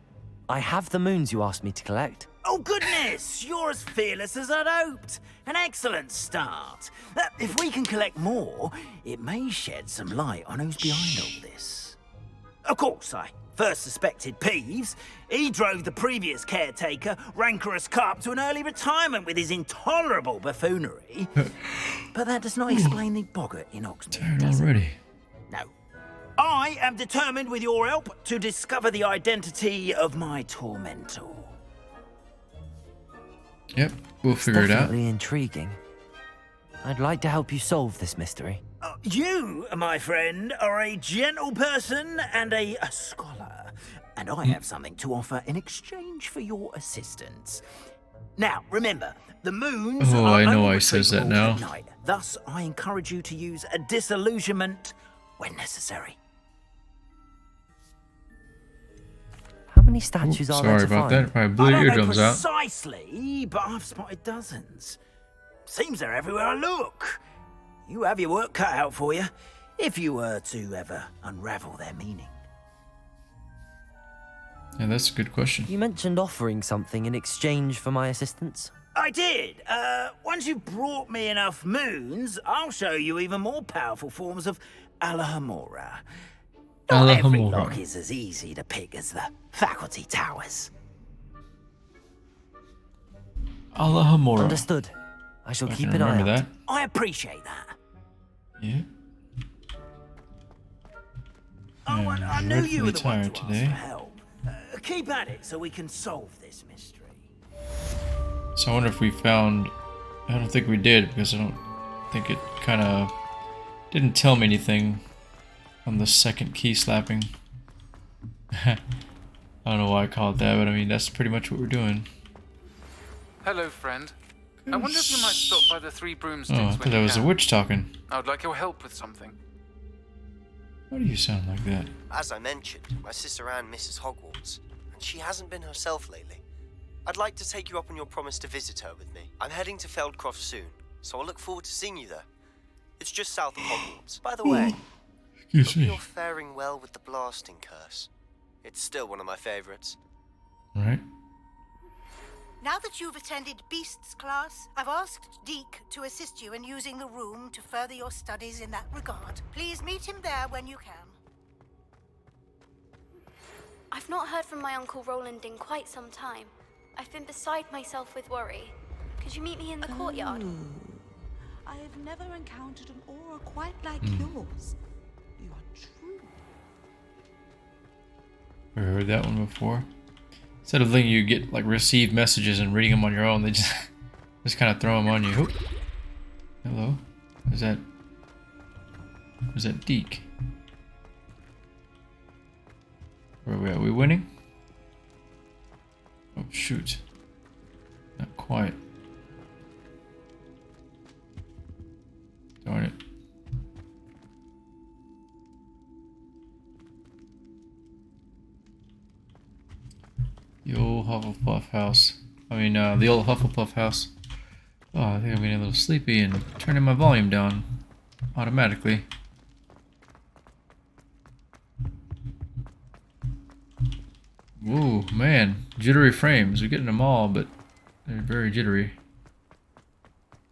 S2: I have the moons you asked me to collect.
S8: Oh, goodness! You're as fearless as I'd hoped. An excellent start. If we can collect more, it may shed some light on who's behind all this. Of course, I first suspected Peeves. He drove the previous caretaker, Rancorous Carp, to an early retirement with his intolerable buffoonery. But that does not explain the boggart in Oxford,
S1: Tired
S8: does it?
S1: already.
S8: No. I am determined, with your help, to discover the identity of my tormentor.
S1: Yep, we'll figure it out.
S2: Definitely intriguing. I'd like to help you solve this mystery.
S8: You, my friend, are a gentle person and a scholar, and I have something to offer in exchange for your assistance. Now, remember, the moons
S1: Oh,
S8: are
S1: I know
S8: only
S1: why he says that
S8: retrievable
S1: now.
S8: at night. Thus, I encourage you to use a disillusionment when necessary.
S2: How many statues are there
S1: Sorry
S2: to
S1: about
S2: find?
S1: that. Probably blew
S8: I
S1: your
S8: don't know
S1: eardrums out.
S8: precisely, but I've spotted dozens. Seems they're everywhere I look. You have your work cut out for you, if you were to ever unravel their meaning.
S1: Yeah, that's a good question.
S2: You mentioned offering something in exchange for my assistance.
S8: I did. Once you've brought me enough moons, I'll show you even more powerful forms of Alahamora. Not every
S1: Alahamora.
S8: lock is as easy to pick as the faculty towers.
S1: Alahamora.
S2: Understood. I shall
S1: I
S2: keep
S1: can
S2: an eye
S1: remember
S2: out.
S1: that.
S8: I appreciate that.
S1: Yeah.
S8: Oh,
S1: I'm
S8: I knew you were the one
S1: tired
S8: to
S1: today.
S8: ask for help. Keep at it so we can solve this mystery.
S1: So I wonder if we found... I don't think we did, because I don't think it kind of didn't tell me anything on the second key slapping. I don't know why I call it that, but I mean, that's pretty much what we're doing.
S10: Hello, friend. I wonder if you might stop by the Three Broomsticks
S1: Oh, I
S10: when
S1: thought
S10: you
S1: that was a
S10: can.
S1: witch talking.
S10: I would like your help with something.
S1: Why do you sound like that?
S11: As I mentioned, my sister Anne misses Hogwarts, and she hasn't been herself lately. I'd like to take you up on your promise to visit her with me. I'm heading to Feldcroft soon, so I look forward to seeing you there. It's just south of Hogwarts. By the way,
S1: Excuse
S11: hope
S1: me.
S11: you're faring well with the blasting curse. It's still one of my favorites.
S1: Right?
S12: Now that you've attended Beasts class, I've asked Deke to assist you in using the room to further your studies in that regard. Please meet him there when you can.
S6: I've not heard from my Uncle Roland in quite some time. I've been beside myself with worry. Could you meet me in the courtyard?
S5: I have never encountered an aura quite like yours. You are true.
S1: I heard that one before. Instead of letting you get like receive messages and reading them on your own, they just kind of throw them on you. Oop. Hello, is that Deke? Where are we at? We winning? Oh shoot! Not quite. Darn it. The old Hufflepuff house. The old Hufflepuff house. Oh, I think I'm getting a little sleepy and turning my volume down automatically. Whoa, man. Jittery frames. We're getting them all, but they're very jittery.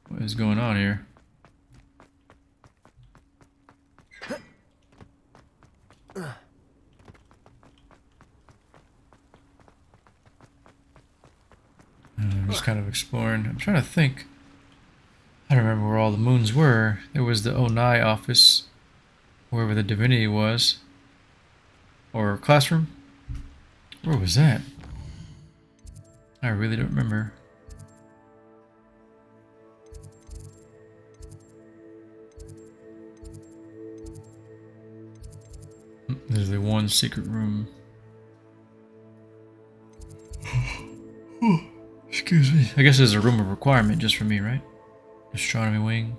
S1: What is going on here? I'm just kind of exploring. I'm trying to think. I don't remember where all the moons were. There was the Onai office, wherever the divinity was. Or classroom. Where was that? I really don't remember. There's the one secret room. Excuse me. I guess there's a room of requirement just for me, right? Astronomy wing.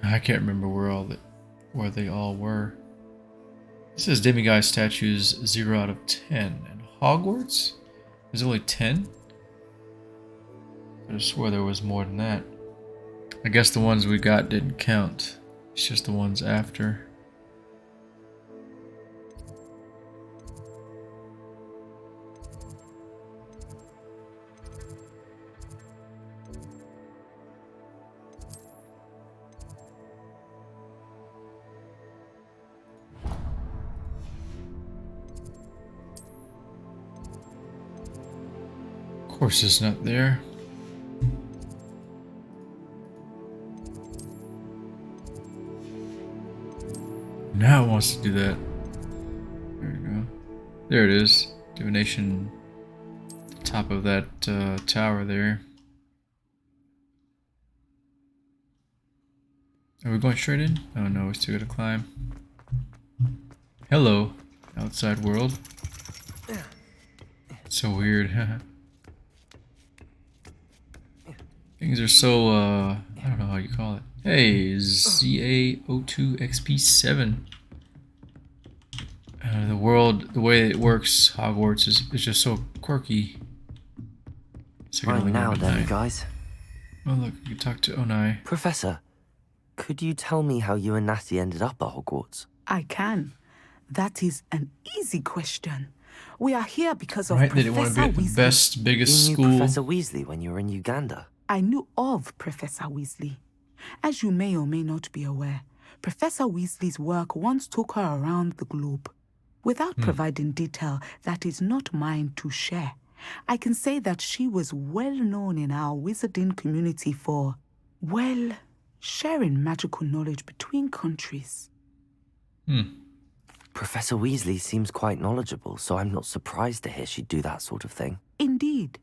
S1: I can't remember where they all were. This says demiguise statues 0 out of 10. And Hogwarts? There's only 10? I swore there was more than that. I guess the ones we got didn't count. It's just the ones after. Of course it's not there. Now it wants to do that. There we go. There it is. Divination. Top of that tower there. Are we going straight in? Oh no, we still gotta climb. Hello, outside world. It's so weird. Things are so, I don't know how you call it. Hey, ZA02XP7. The world, the way it works, Hogwarts, is just so quirky.
S2: Right now then, guys.
S1: Oh look, you can talk to Onai.
S2: Professor, could you tell me how you and Natty ended up at Hogwarts?
S5: I can. That is an easy question. We are here because of
S1: Right,
S5: Professor
S1: they didn't want to be at the
S5: Weasley.
S1: best, biggest
S2: You
S1: school.
S2: knew Professor Weasley when you were in Uganda.
S5: I knew of Professor Weasley. As you may or may not be aware, Professor Weasley's work once took her around the globe. Without providing detail that is not mine to share, I can say that she was well known in our wizarding community for, well, sharing magical knowledge between countries.
S2: Professor Weasley seems quite knowledgeable, so I'm not surprised to hear she'd do that sort of thing.
S5: Indeed.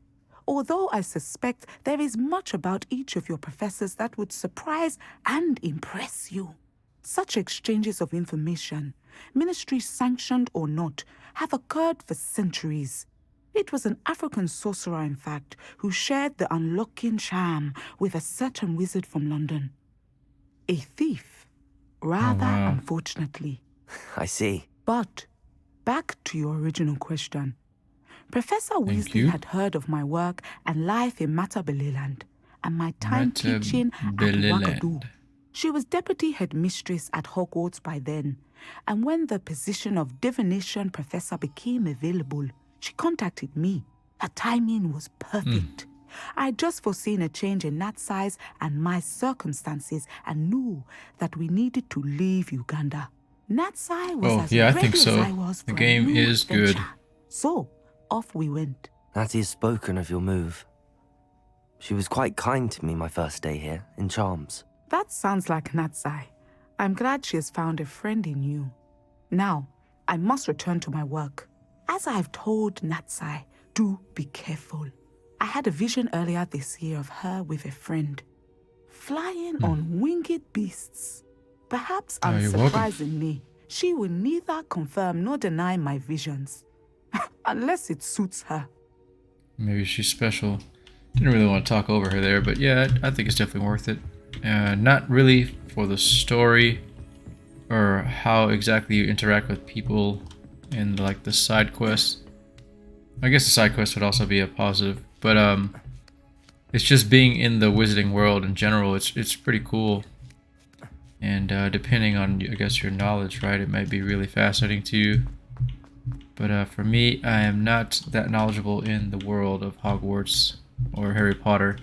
S5: Although I suspect there is much about each of your professors that would surprise and impress you. Such exchanges of information, ministry sanctioned or not, have occurred for centuries. It was an African sorcerer, in fact, who shared the unlocking charm with a certain wizard from London. A thief, rather unfortunately.
S2: I see.
S5: But, back to your original question. Professor Weasley had heard of my work and life in Matabeleland and my time teaching at Wakadu. She was deputy headmistress at Hogwarts by then, and when the position of divination professor became available, she contacted me. Her timing was perfect. I'd just foreseen a change in Nat's size and my circumstances and knew that we needed to leave Uganda. Nat's size was as
S1: I
S5: ready
S1: think so.
S5: as I was for
S1: The game
S5: a new
S1: is good.
S5: adventure. So, off we went.
S2: Natty has spoken of your move. She was quite kind to me my first day here, in Charms.
S5: That sounds like Natsai. I'm glad she has found a friend in you. Now, I must return to my work. As I've told Natsai, do be careful. I had a vision earlier this year of her with a friend, flying on winged beasts. Perhaps unsurprisingly, she will neither confirm nor deny my visions, unless it suits her.
S1: Maybe she's special. Didn't really want to talk over her there, but yeah, I think it's definitely worth it. Not really for the story or how exactly you interact with people in like the side quests. I guess the side quest would also be a positive, but it's just being in the wizarding world in general. It's pretty cool, and depending on, I guess, your knowledge, right, it might be really fascinating to you. But for me, I am not that knowledgeable in the world of Hogwarts or Harry Potter,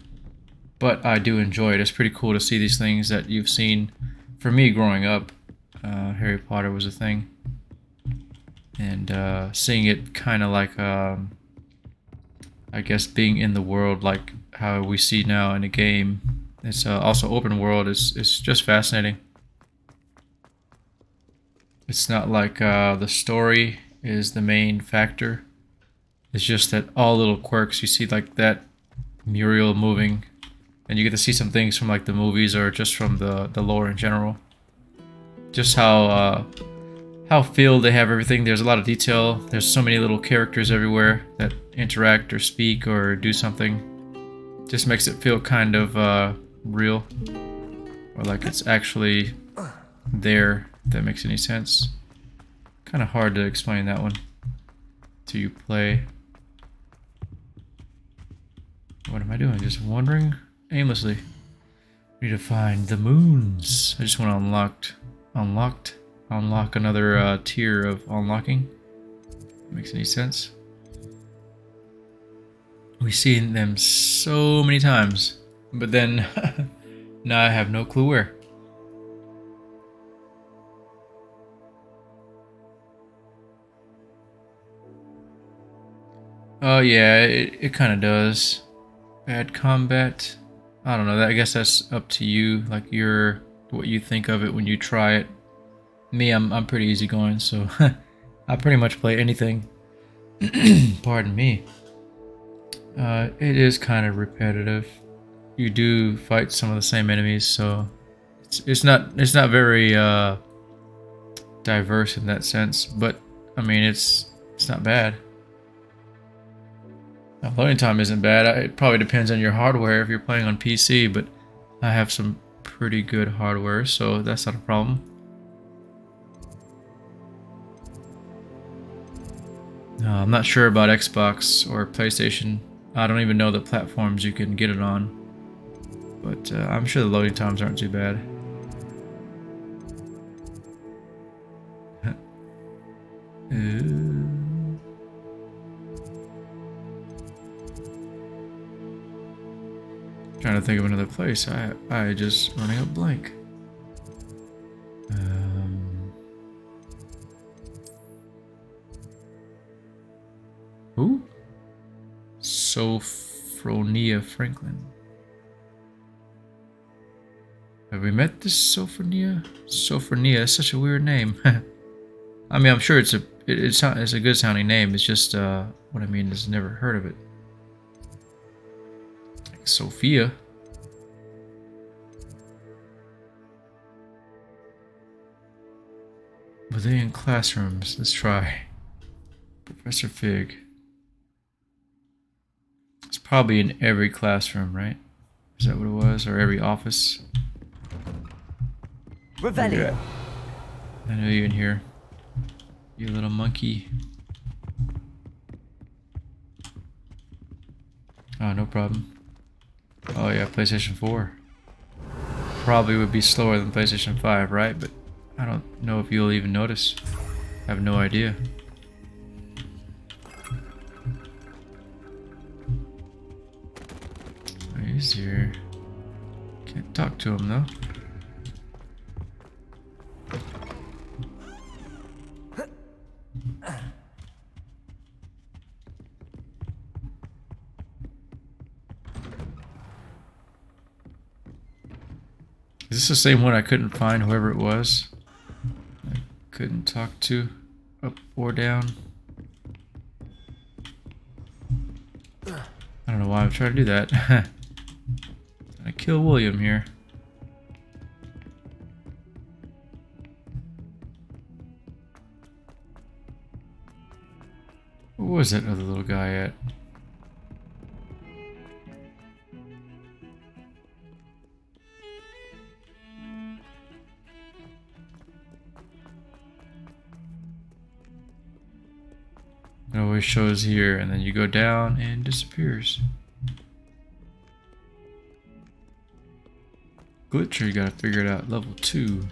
S1: but I do enjoy it. It's pretty cool to see these things that you've seen. For me, growing up, Harry Potter was a thing, and seeing it kind of like, I guess, being in the world like how we see now in a game. It's also open world. It's just fascinating. It's not like the story is the main factor. It's just that all little quirks, you see like that Muriel moving, and you get to see some things from like the movies or just from the lore in general. Just how filled they have everything. There's a lot of detail. There's so many little characters everywhere that interact or speak or do something. Just makes it feel kind of real, or like it's actually there, if that makes any sense. Kind of hard to explain that one till you play. What am I doing? Just wandering aimlessly. Need to find the moons. I just want to unlock another tier of unlocking. Makes any sense? We've seen them so many times, but then now I have no clue where. Oh yeah, it kind of does. Bad combat. I don't know. I guess that's up to you. Like what you think of it when you try it. Me, I'm pretty easygoing, so I pretty much play anything. Pardon me. It is kind of repetitive. You do fight some of the same enemies, so it's not very diverse in that sense. But I mean, it's not bad. Now, loading time isn't bad. It probably depends on your hardware if you're playing on PC, but I have some pretty good hardware, so that's not a problem. I'm not sure about Xbox or PlayStation. I don't even know the platforms you can get it on, but I'm sure the loading times aren't too bad. Trying to think of another place. I just running up blank. Who? Sophronia Franklin. Have we met this Sophronia? Sophronia is such a weird name. I mean, I'm sure it's a good sounding name. It's just what I mean is never heard of it. Like Sophia. Were they in classrooms? Let's try. Professor Fig. It's probably in every classroom, right? Is that what it was? Or every office?
S2: Revelio.
S1: I know you're in here. You little monkey. Oh, no problem. Oh yeah, PlayStation 4. Probably would be slower than PlayStation 5, right? But I don't know if you'll even notice. I have no idea. He's here. Can't talk to him though. Is this the same one I couldn't find, whoever it was? I couldn't talk to, up or down. I don't know why I'm trying to do that. I kill William here. Where was that other little guy at? It always shows here, and then you go down and disappears. Glitcher, you gotta figure it out. Level 2.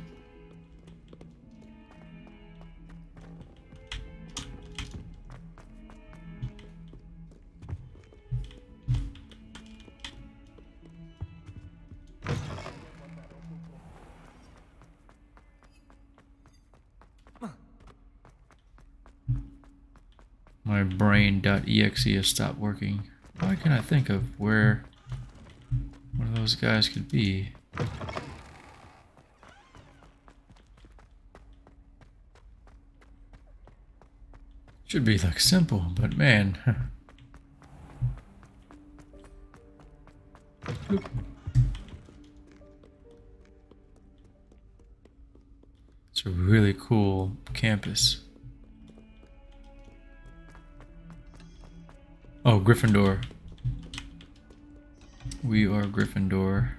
S1: My brain.exe has stopped working. Why can't I think of where one of those guys could be? Should be like simple, but man. It's a really cool campus. Oh, Gryffindor. We are Gryffindor.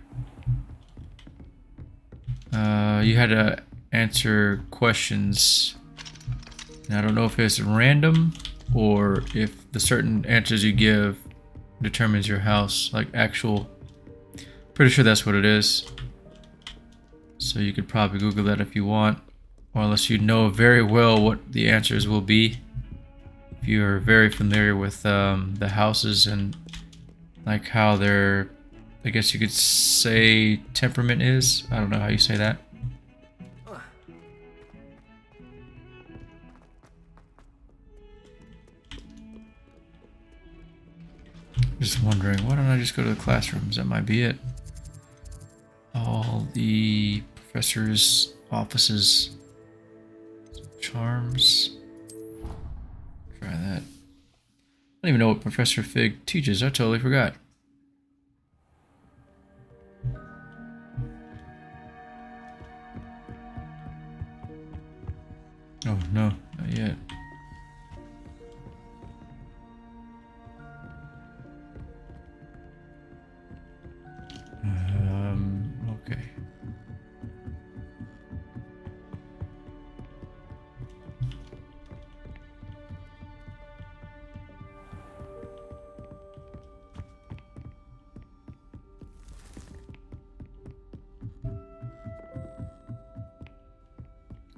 S1: You had to answer questions. And I don't know if it's random or if the certain answers you give determines your house, like actual. Pretty sure that's what it is. So you could probably Google that if you want, or unless you know very well what the answers will be. If you're very familiar with the houses and like how their, I guess you could say, temperament is. I don't know how you say that. Just wondering, why don't I just go to the classrooms? That might be it. All the professors' offices. Charms. Try that. I don't even know what Professor Fig teaches. I totally forgot. Oh no, not yet. Okay.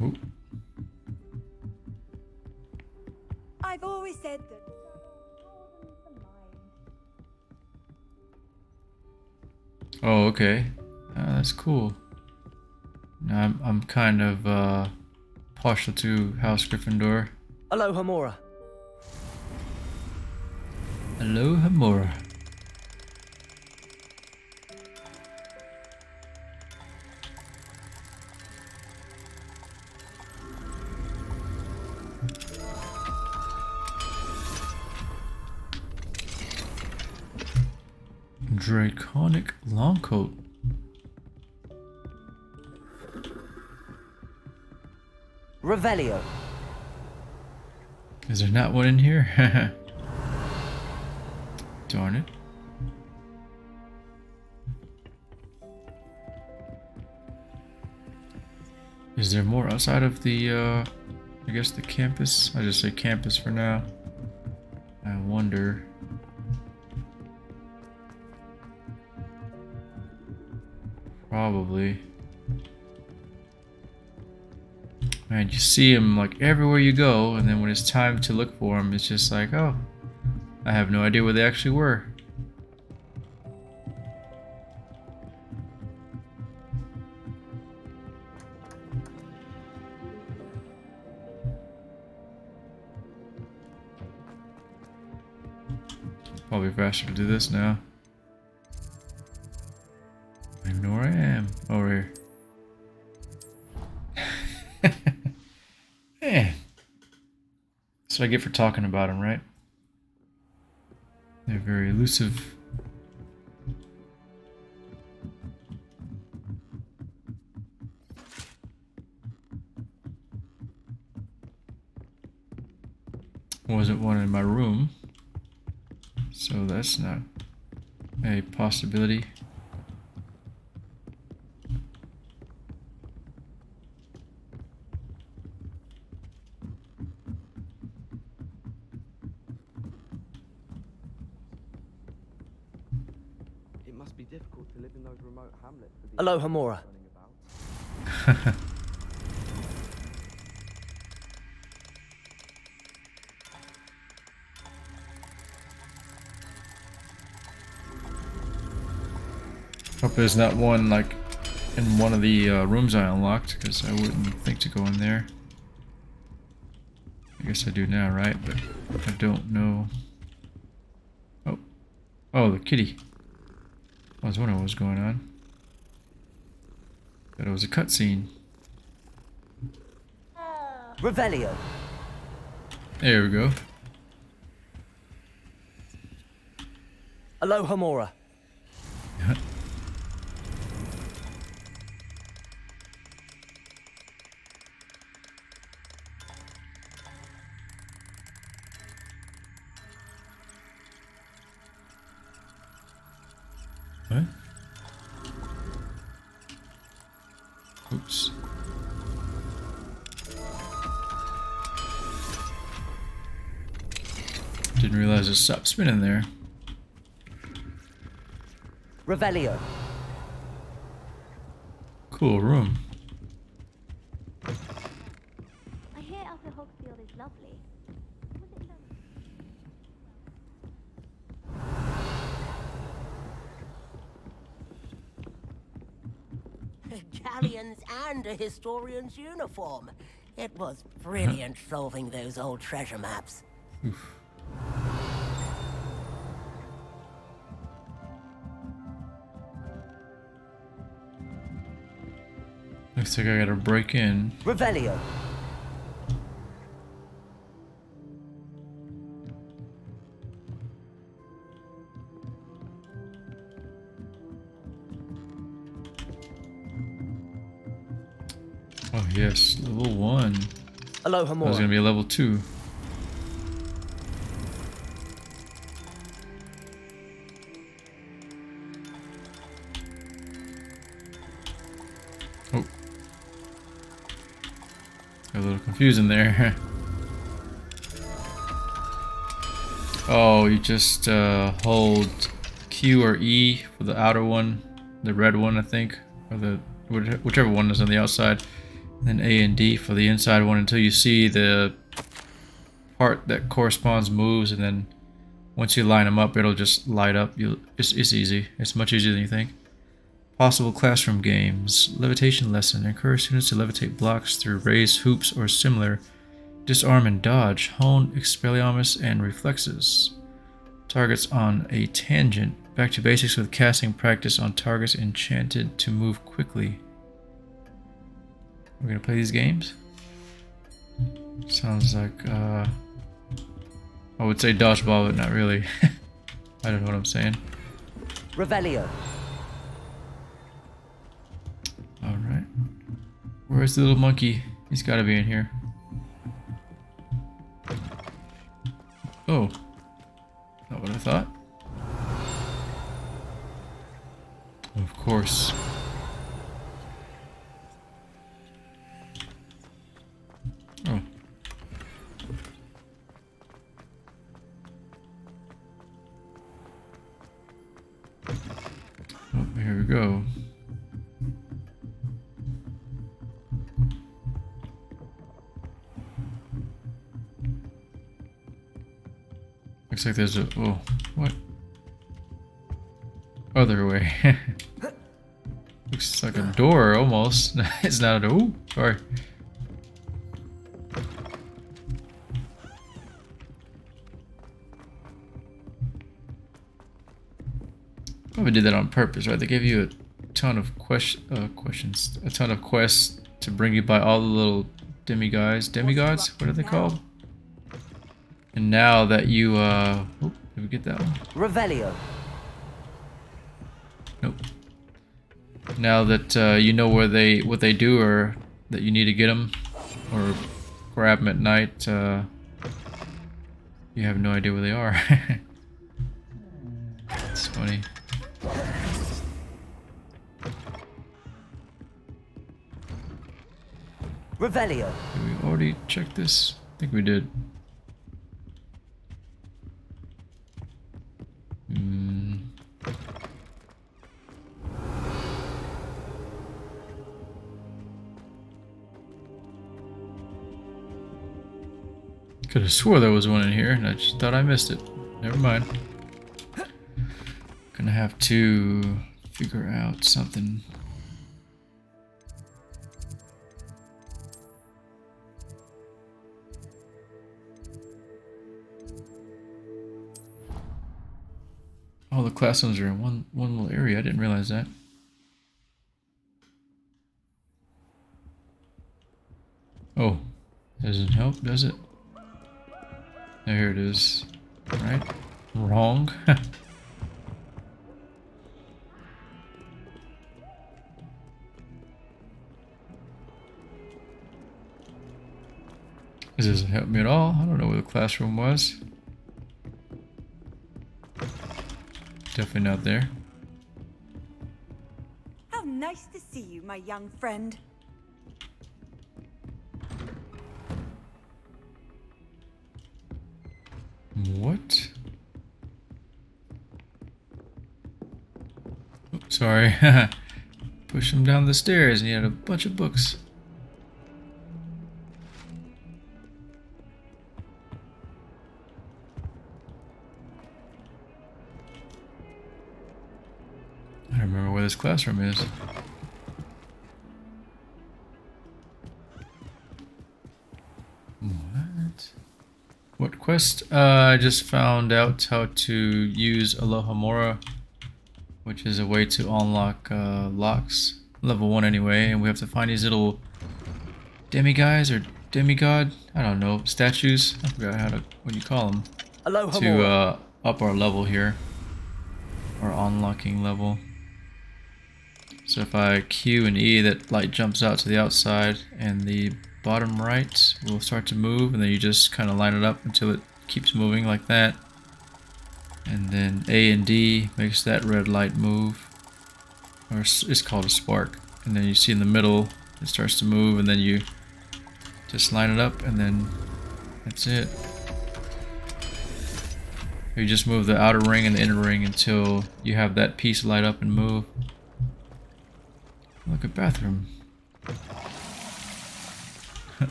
S1: Oh.
S4: I've always said that.
S1: Oh, okay. That's cool. Now I'm kind of partial to House Gryffindor.
S2: Aloha Mora.
S1: Aloha Mora. Draconic Longcoat.
S2: Revelio.
S1: Is there not one in here? Darn it. Is there more outside of the, I guess the campus? I just say campus for now. I wonder. Probably. Man, you see them like everywhere you go, and then when it's time to look for them, it's just like, oh, I have no idea where they actually were. Probably faster to do this now. I know where I am. Over here. That's what I get for talking about them, right? They're very elusive. Wasn't one in my room, so that's not a possibility.
S13: It must be difficult to live in those remote hamlets.
S2: Hello, Hamora.
S1: Hope there's not one like in one of the rooms I unlocked, because I wouldn't think to go in there. I guess I do now, right? But I don't know. Oh, oh, the kitty. I was wondering what was going on. But it was a cutscene.
S2: Revelio.
S1: There we go.
S2: Hello, Hamora.
S1: What? Oops. Didn't realize it stopped spinning there.
S2: Revelio.
S1: Cool room.
S6: I hear Upper Hogsfield is lovely. Was it lovely?
S3: Galleons and a historian's uniform. It was brilliant solving those old treasure maps.
S1: Oof. Looks like I gotta break in.
S2: Revelio.
S1: Oh yes, level 1.
S2: Hello,
S1: That was
S2: Hamora.
S1: gonna be a level 2. Oh. Got a little confusing there. Oh, you just hold Q or E for the outer one, the red one I think, or the whichever one is on the outside. Then A and D for the inside one until you see the part that corresponds moves, and then once you line them up, it'll just light up. It's easy. It's much easier than you think. Possible classroom games. Levitation lesson. Encourage students to levitate blocks through raised hoops or similar. Disarm and dodge. Hone Expelliarmus and reflexes. Targets on a tangent. Back to basics with casting practice on targets enchanted to move quickly. We're gonna play these games? Sounds like, I would say dodgeball, but not really. I don't know what I'm saying.
S2: Revelio.
S1: Alright. Where's the little monkey? He's gotta be in here. Oh. Not what I thought. Of course. Oh. Oh, here we go. Looks like there's a... Oh, what? Other way. Looks like a door, almost. It's not a door. Ooh, sorry. Probably did that on purpose, right? They gave you a ton of questions, a ton of quests to bring you by all the little demigods. Demigods? What are they called? And now that you oh, did we get that one?
S2: Revelio.
S1: Nope. Now that you know where what they do, or that you need to get them or grab them at night, you have no idea where they are. It's funny.
S2: Revelio.
S1: Did we already check this? I think we did. Could have swore there was one in here, and I just thought I missed it. Never mind. Gonna have to figure out something. All the classrooms are in one little area. I didn't realize that. Oh, doesn't help, does it? There it is. Right? Wrong. This doesn't help me at all. I don't know where the classroom was. Definitely not there.
S4: How nice to see you, my young friend.
S1: What? Oh, sorry. Push him down the stairs and he had a bunch of books. I don't remember where this classroom is. What quest? I just found out how to use Alohomora, which is a way to unlock locks. Level 1 anyway, and we have to find these little demi-guys or demigod, I don't know, statues. I forgot what you call them. To up our level here. Our unlocking level. So if I Q and E, that light jumps out to the outside, and the bottom right will start to move, and then you just kind of line it up until it keeps moving like that. And then A and D makes that red light move, or it's called a spark. And then you see in the middle it starts to move, and then you just line it up, and then that's it. You just move the outer ring and the inner ring until you have that piece light up and move. Look at bathroom.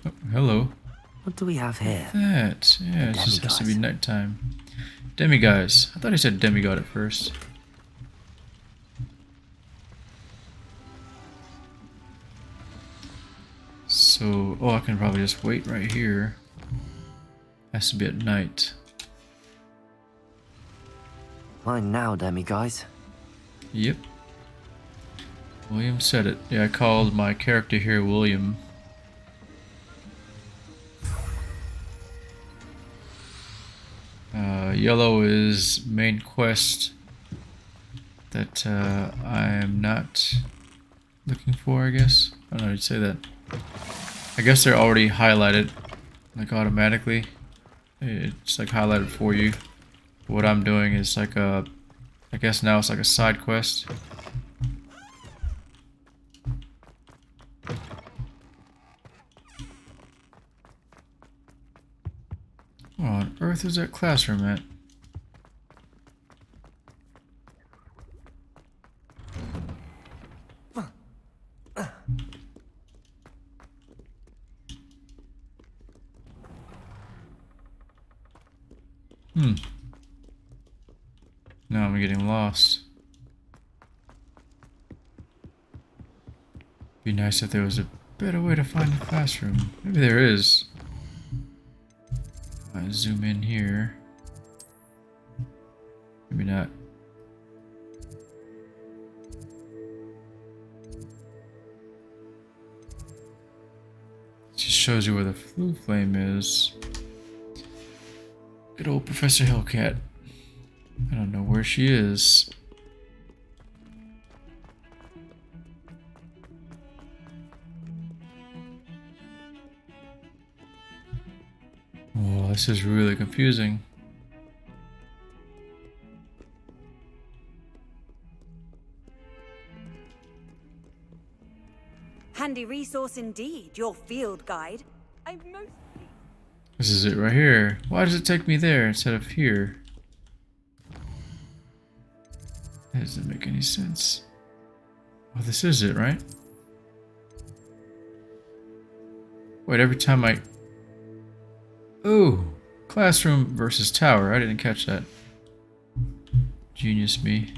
S1: Oh, hello.
S2: What do we have here?
S1: That, yeah, it's just has to be nighttime. Demiguys. I thought he said demigod at first. So, oh, I can probably just wait right here. Has to be at night.
S2: Mine now, demiguys.
S1: Yep. William said it. Yeah, I called my character here William. Yellow is main quest that I'm not looking for, I guess. I don't know how to say that. I guess they're already highlighted, like automatically. It's like highlighted for you. What I'm doing is like a, I guess now it's like a side quest. Where on earth is that classroom at? Now I'm getting lost. Be nice if there was a better way to find the classroom. Maybe there is. I zoom in here. Maybe not. Just shows you where the flue flame is. Good old Professor Hellcat. I don't know where she is. Oh, this is really confusing.
S4: Handy resource indeed, your field guide. I'm most pleased.
S1: This is it right here. Why does it take me there instead of here? That doesn't make any sense. Oh, this is it, right? Wait, every time I... Ooh! Classroom versus tower. I didn't catch that. Genius me.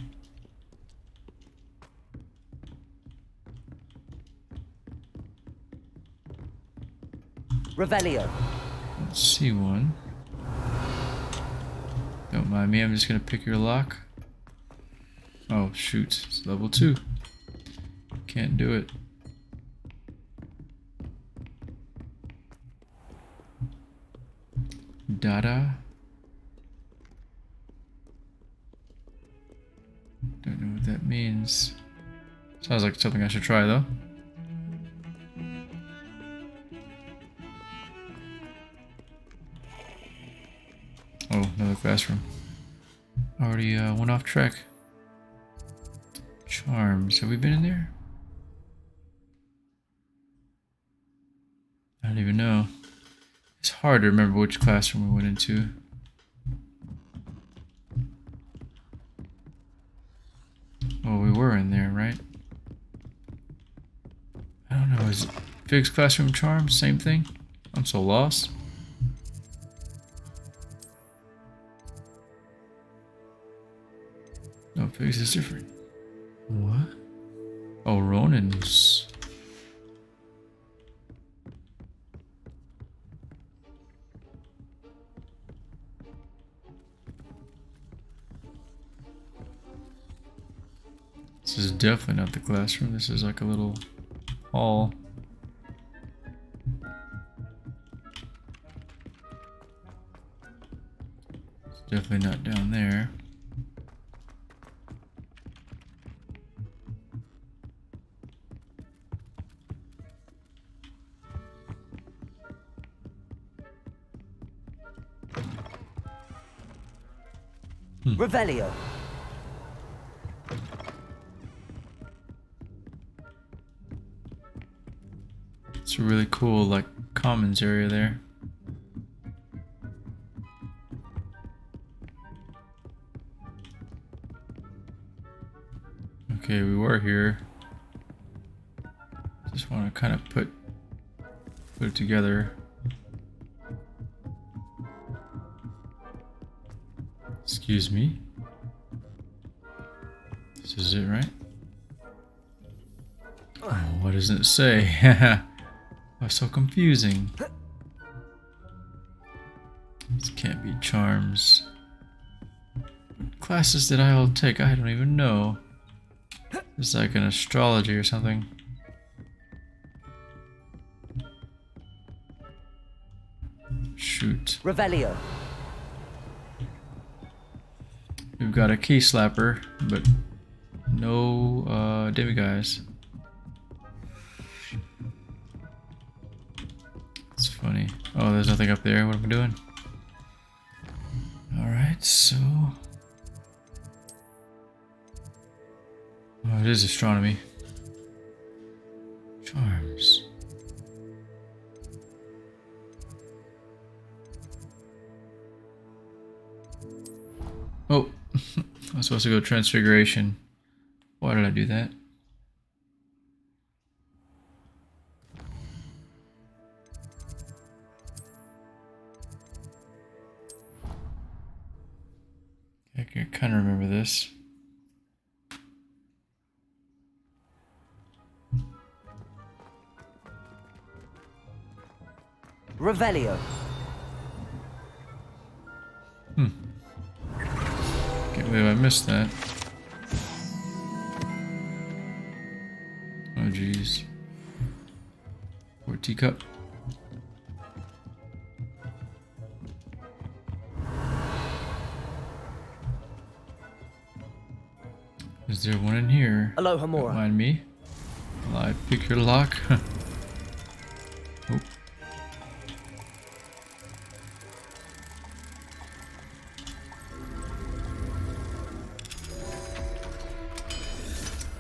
S2: Revelio.
S1: Let's see one. Don't mind me, I'm just gonna pick your lock. Oh shoot, it's level 2. Can't do it. Dada. Don't know what that means. Sounds like something I should try though. Oh, another classroom. Already went off track. Charms. Have we been in there? I don't even know. It's hard to remember which classroom we went into. Oh, we were in there, right? I don't know. Is it Fig's classroom charms? Same thing? I'm so lost. No, Fig's is different. What? Oh, Ronin's. This is definitely not the classroom. This is like a little hall. It's definitely not down there.
S2: Revelio.
S1: It's a really cool, like, commons area there. Okay, we were here. Just want to kind of put it together. Excuse me. This is it, right? Oh, what does it say? Oh, so confusing. This can't be charms. What classes did I all take? I don't even know. It's like an astrology or something. Shoot.
S2: Revelio.
S1: We've got a key slapper, but no demiguise. It's funny. Oh, there's nothing up there. What am I doing? Alright, so... Oh, it is astronomy. Charms. Oh, I was supposed to go transfiguration. Why did I do that? I can kind of remember this.
S2: Revelio.
S1: Can't believe I missed that. Oh jeez. Or teacup. Is there one in here?
S2: Aloha, Mora.
S1: Don't mind me. Will I pick your lock? Oh.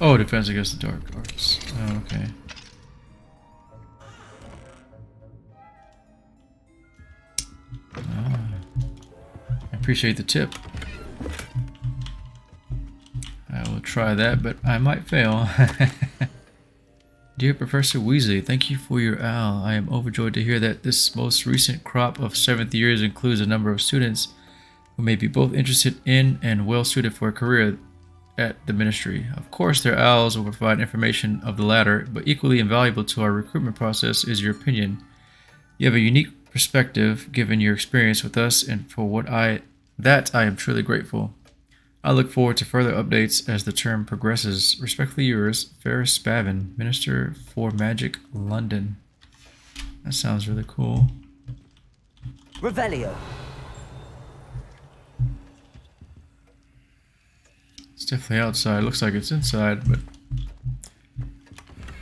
S1: Oh, defense against the dark arts. Oh, okay. Ah, I appreciate the tip. I will try that, but I might fail. Dear Professor Weasley, thank you for your owl. I am overjoyed to hear that this most recent crop of 7th years includes a number of students who may be both interested in and well suited for a career at the Ministry. Of course, their owls will provide information of the latter, but equally invaluable to our recruitment process is your opinion. You have a unique perspective given your experience with us, and for that I am truly grateful. I look forward to further updates as the term progresses. Respectfully yours, Ferris Spavin, Minister for Magic, London. That sounds really cool.
S2: Revelio.
S1: It's definitely outside. Looks like it's inside, but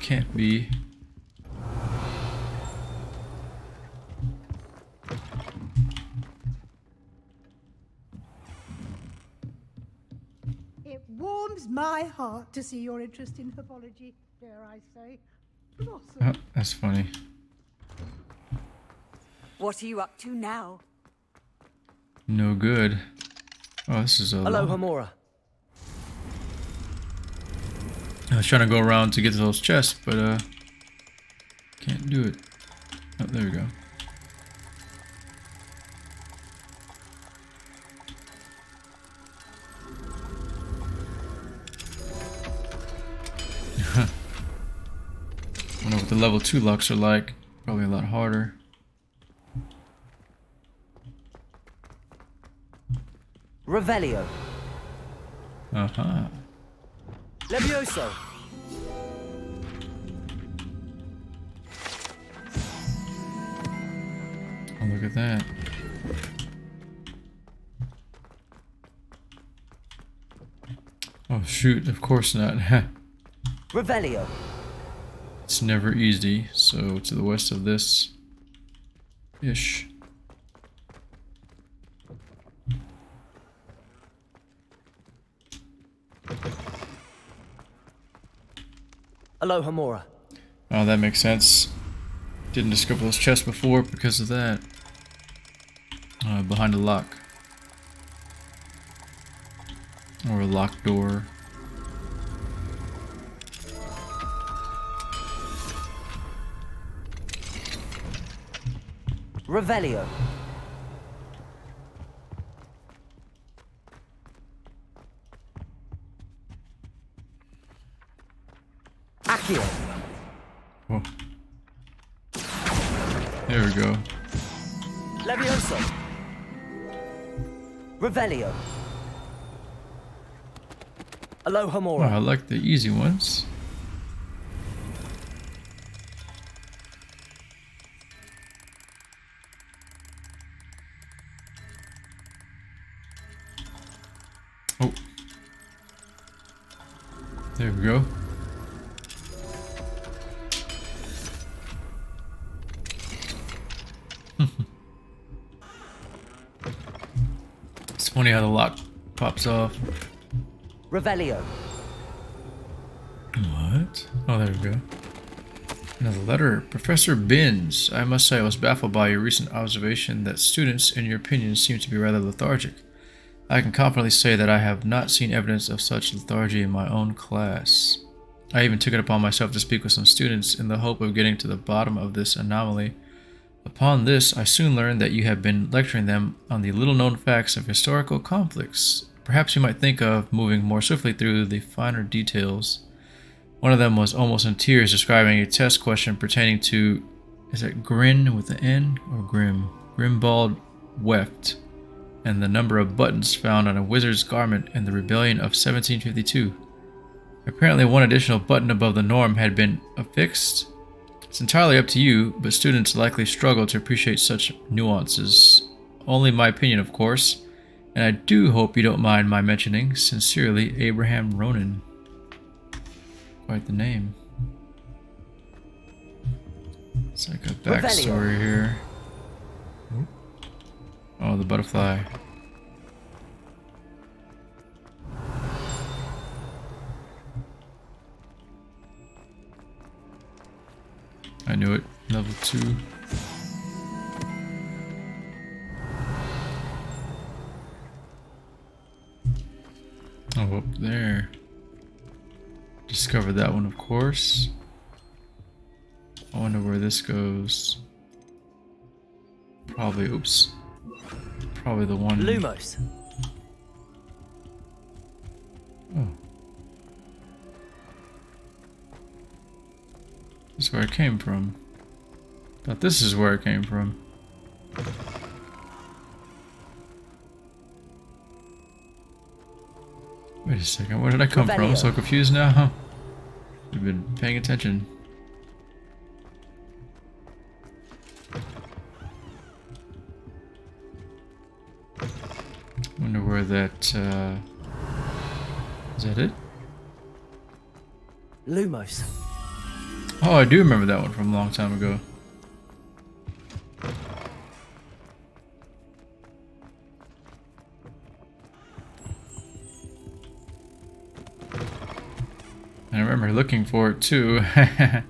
S1: can't be.
S14: It warms my heart to see your interest in herbology, dare I say. Blossom.
S1: Oh, that's funny.
S4: What are you up to now?
S1: No good. Oh, this is a.
S2: Aloha, Mora.
S1: I was trying to go around to get to those chests, but can't do it. Oh, there we go. Wonder what the level 2 locks are like. Probably a lot harder.
S2: Revelio.
S1: Uh-huh.
S2: Levioso.
S1: Oh, look at that. Oh shoot, of course not.
S2: Revelio.
S1: It's never easy, so to the west of this ish.
S2: Aloha, Mora.
S1: Oh, that makes sense. Didn't discover those chests before because of that. Behind a lock. Or a locked door.
S2: Revelio. Accio.
S1: Oh. There we go.
S2: Levioso. Revelio. Aloha,
S1: Oh,
S2: Mora.
S1: I like the easy ones. Oh. There we go. It's funny how the lock pops off.
S2: Revelio.
S1: What? Oh, there we go. Another letter. Professor Binns, I must say I was baffled by your recent observation that students, in your opinion, seem to be rather lethargic. I can confidently say that I have not seen evidence of such lethargy in my own class. I even took it upon myself to speak with some students in the hope of getting to the bottom of this anomaly. Upon this, I soon learned that you have been lecturing them on the little-known facts of historical conflicts. Perhaps you might think of moving more swiftly through the finer details. One of them was almost in tears, describing a test question pertaining to, is it Grin with an N or Grim? Grimbald Weft, and the number of buttons found on a wizard's garment in the rebellion of 1752. Apparently one additional button above the norm had been affixed. It's entirely up to you, but students likely struggle to appreciate such nuances. Only my opinion, of course. And I do hope you don't mind my mentioning, sincerely, Abraham Ronan. Quite the name. It's like a backstory here. Oh, the butterfly. I knew it. Level 2. Oh, up there. Discovered that one, of course. I wonder where this goes. Probably, oops. Probably the one.
S2: Lumos.
S1: Oh. This is where it came from. Thought this is where it came from. Wait a second, where did I come from? I'm so confused now, huh? You've been paying attention. Wonder where that, is that it?
S2: Lumos.
S1: Oh, I do remember that one from a long time ago. I remember looking for it too. I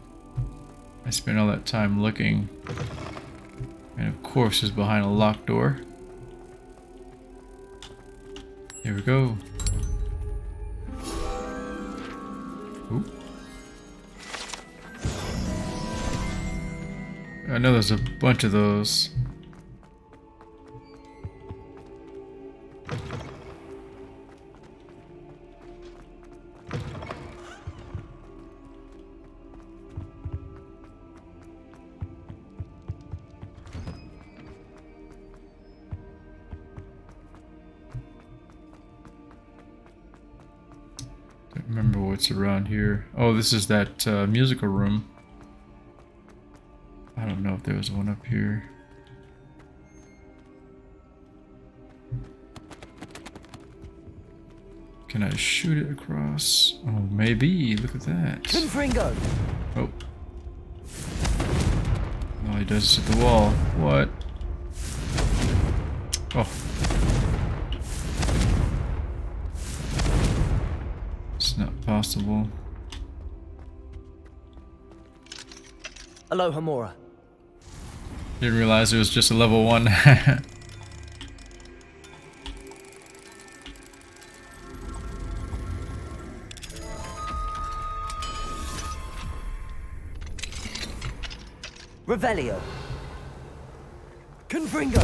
S1: spent all that time looking. And of course it's behind a locked door. Here we go. Ooh. I know there's a bunch of those. Don't remember what's around here. Oh, this is that musical room. I don't know if there was one up here. Can I shoot it across? Oh, maybe. Look at that.
S2: Gringot.
S1: Oh. No, he does it at the wall. What? Oh. It's not possible.
S2: Aloha Mora.
S1: Didn't realize it was just a level 1.
S2: Revelio. Confringo.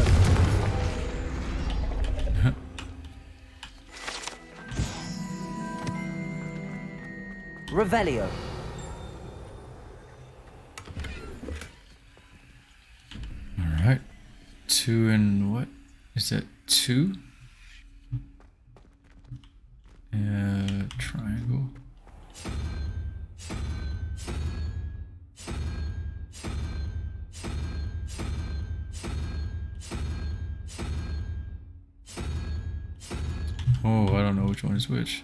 S2: Revelio.
S1: Alright. 2 and what? Is that 2? Triangle. Oh, I don't know which one is which.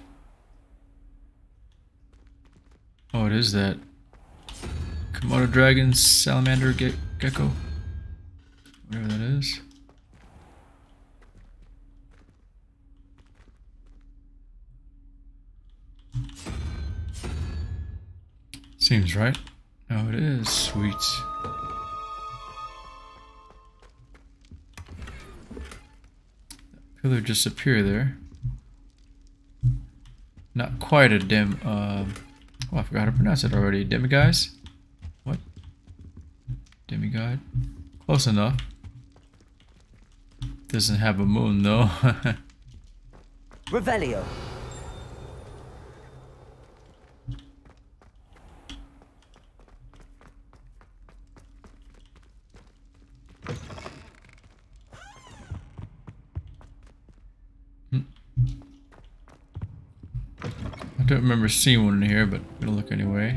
S1: Oh, it is that. Komodo dragon, salamander, gecko. Whatever that is. Seems right. Oh, it is. Sweet. That pillar just appeared there. Not quite a oh, I forgot how to pronounce it already. Demiguise? What? Demigod? Close enough. Doesn't have a moon though.
S2: Revelio.
S1: I don't remember seeing one in here, but I'm gonna look anyway.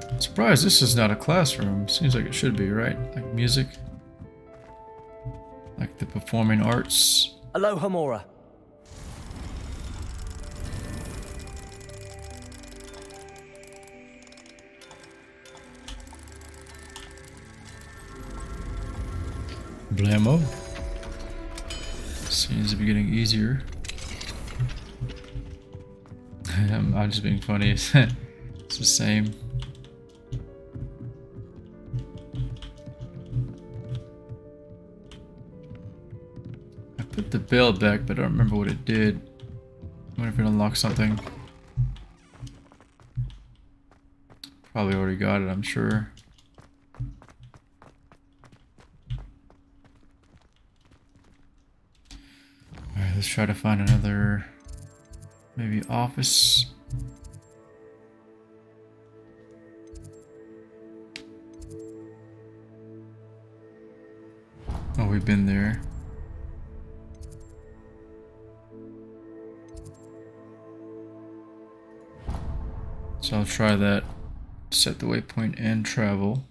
S1: That's surprised this is not a classroom. Seems like it should be, right? Like music. Like the performing arts.
S2: Aloha Mora.
S1: Blammo. Seems to be getting easier. I'm just being funny. It's the same. I put the bell back, but I don't remember what it did. I wonder if it unlocked something. Probably already got it, I'm sure. Alright, let's try to find another, maybe office. Oh, we've been there. So I'll try that. Set the waypoint and travel.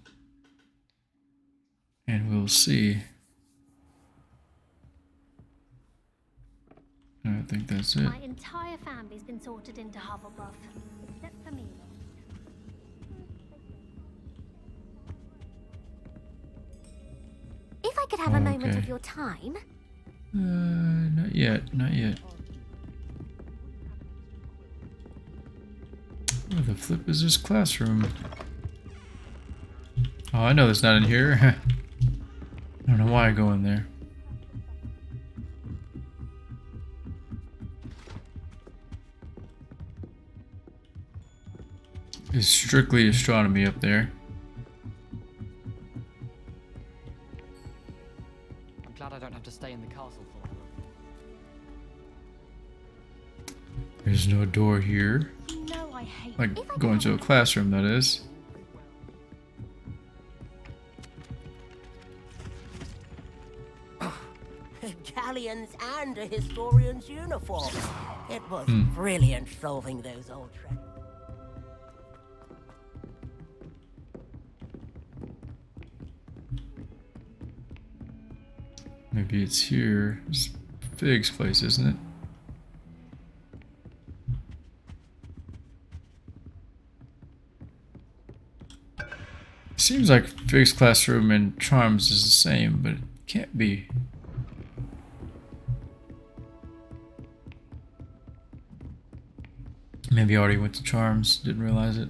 S1: And we'll see. I think that's it.
S6: My entire family's been sorted into Hufflepuff, except for me. If I could have a moment of your time.
S1: Not yet, not yet. Where the flip is this classroom? Oh, I know it's not in here. I don't know why I go in there. It's strictly astronomy up there.
S13: I'm glad I don't have to stay in the castle for long.
S1: There's no door here.
S6: No, I hate
S1: like going to a classroom, that is.
S3: Galleons and a historian's uniform. It was brilliant solving those old treasures.
S1: Maybe it's here. It's Fig's place, isn't it? Seems like Fig's classroom and Charms is the same, but it can't be. Maybe I already went to Charms, didn't realize it.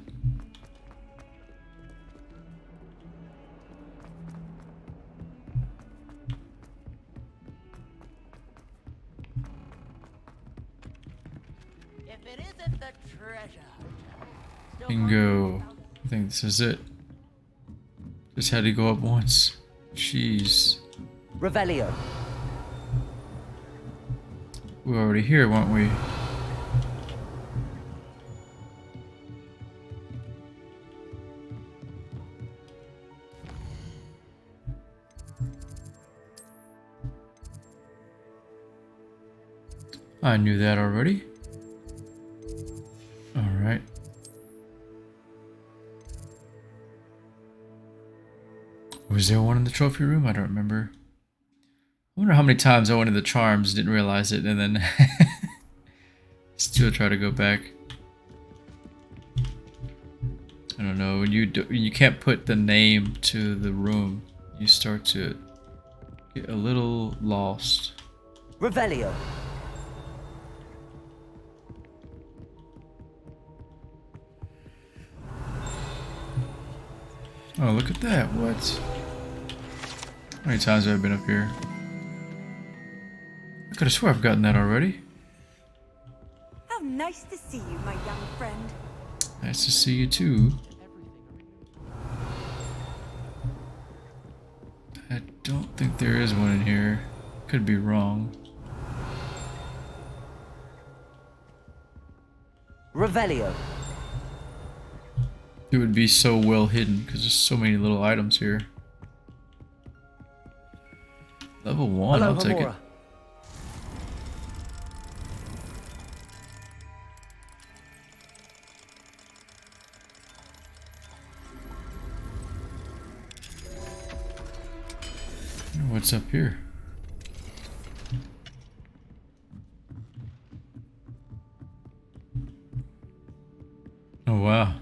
S3: If it isn't the treasure.
S1: Bingo. I think this is it. Just had to go up once. Jeez.
S2: Revelio.
S1: We were already here, weren't we? I knew that already. Alright. Was there one in the trophy room? I don't remember. I wonder how many times I went into the Charms, didn't realize it, and then still try to go back. I don't know, when you can't put the name to the room, you start to get a little lost.
S2: Revelio.
S1: Oh, look at that. What? How many times have I been up here? I could have sworn I've gotten that already.
S4: How nice to see you, my young friend.
S1: Nice to see you too. I don't think there is one in here. Could be wrong.
S2: Revelio.
S1: It would be so well hidden because there's so many little items here. Level 1, I'll take it. What's up here? Oh wow.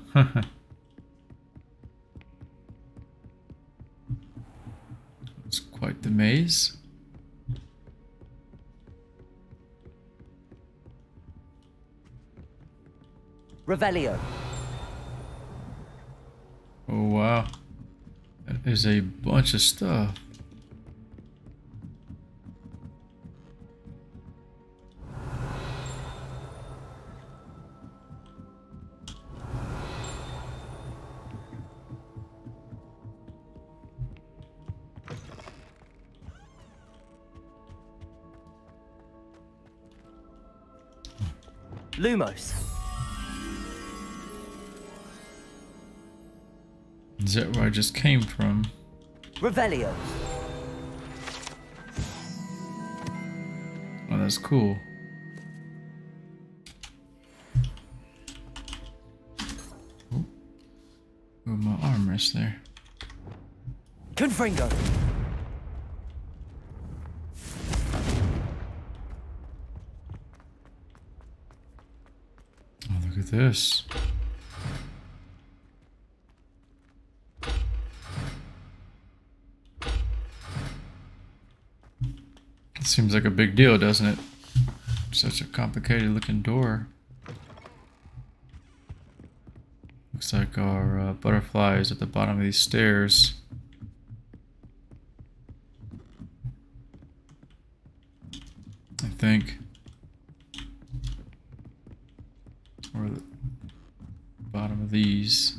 S1: It's quite the maze.
S2: Revelio.
S1: Oh wow. That is a bunch of stuff.
S2: Lumos.
S1: Is that where I just came from?
S2: Revelio.
S1: Oh, that's cool. Oh, my armrest there.
S2: Confringo.
S1: Oh, look at this. It seems like a big deal, doesn't it? Such a complicated looking door. Looks like our butterfly is at the bottom of these stairs. I think. Or the bottom of these.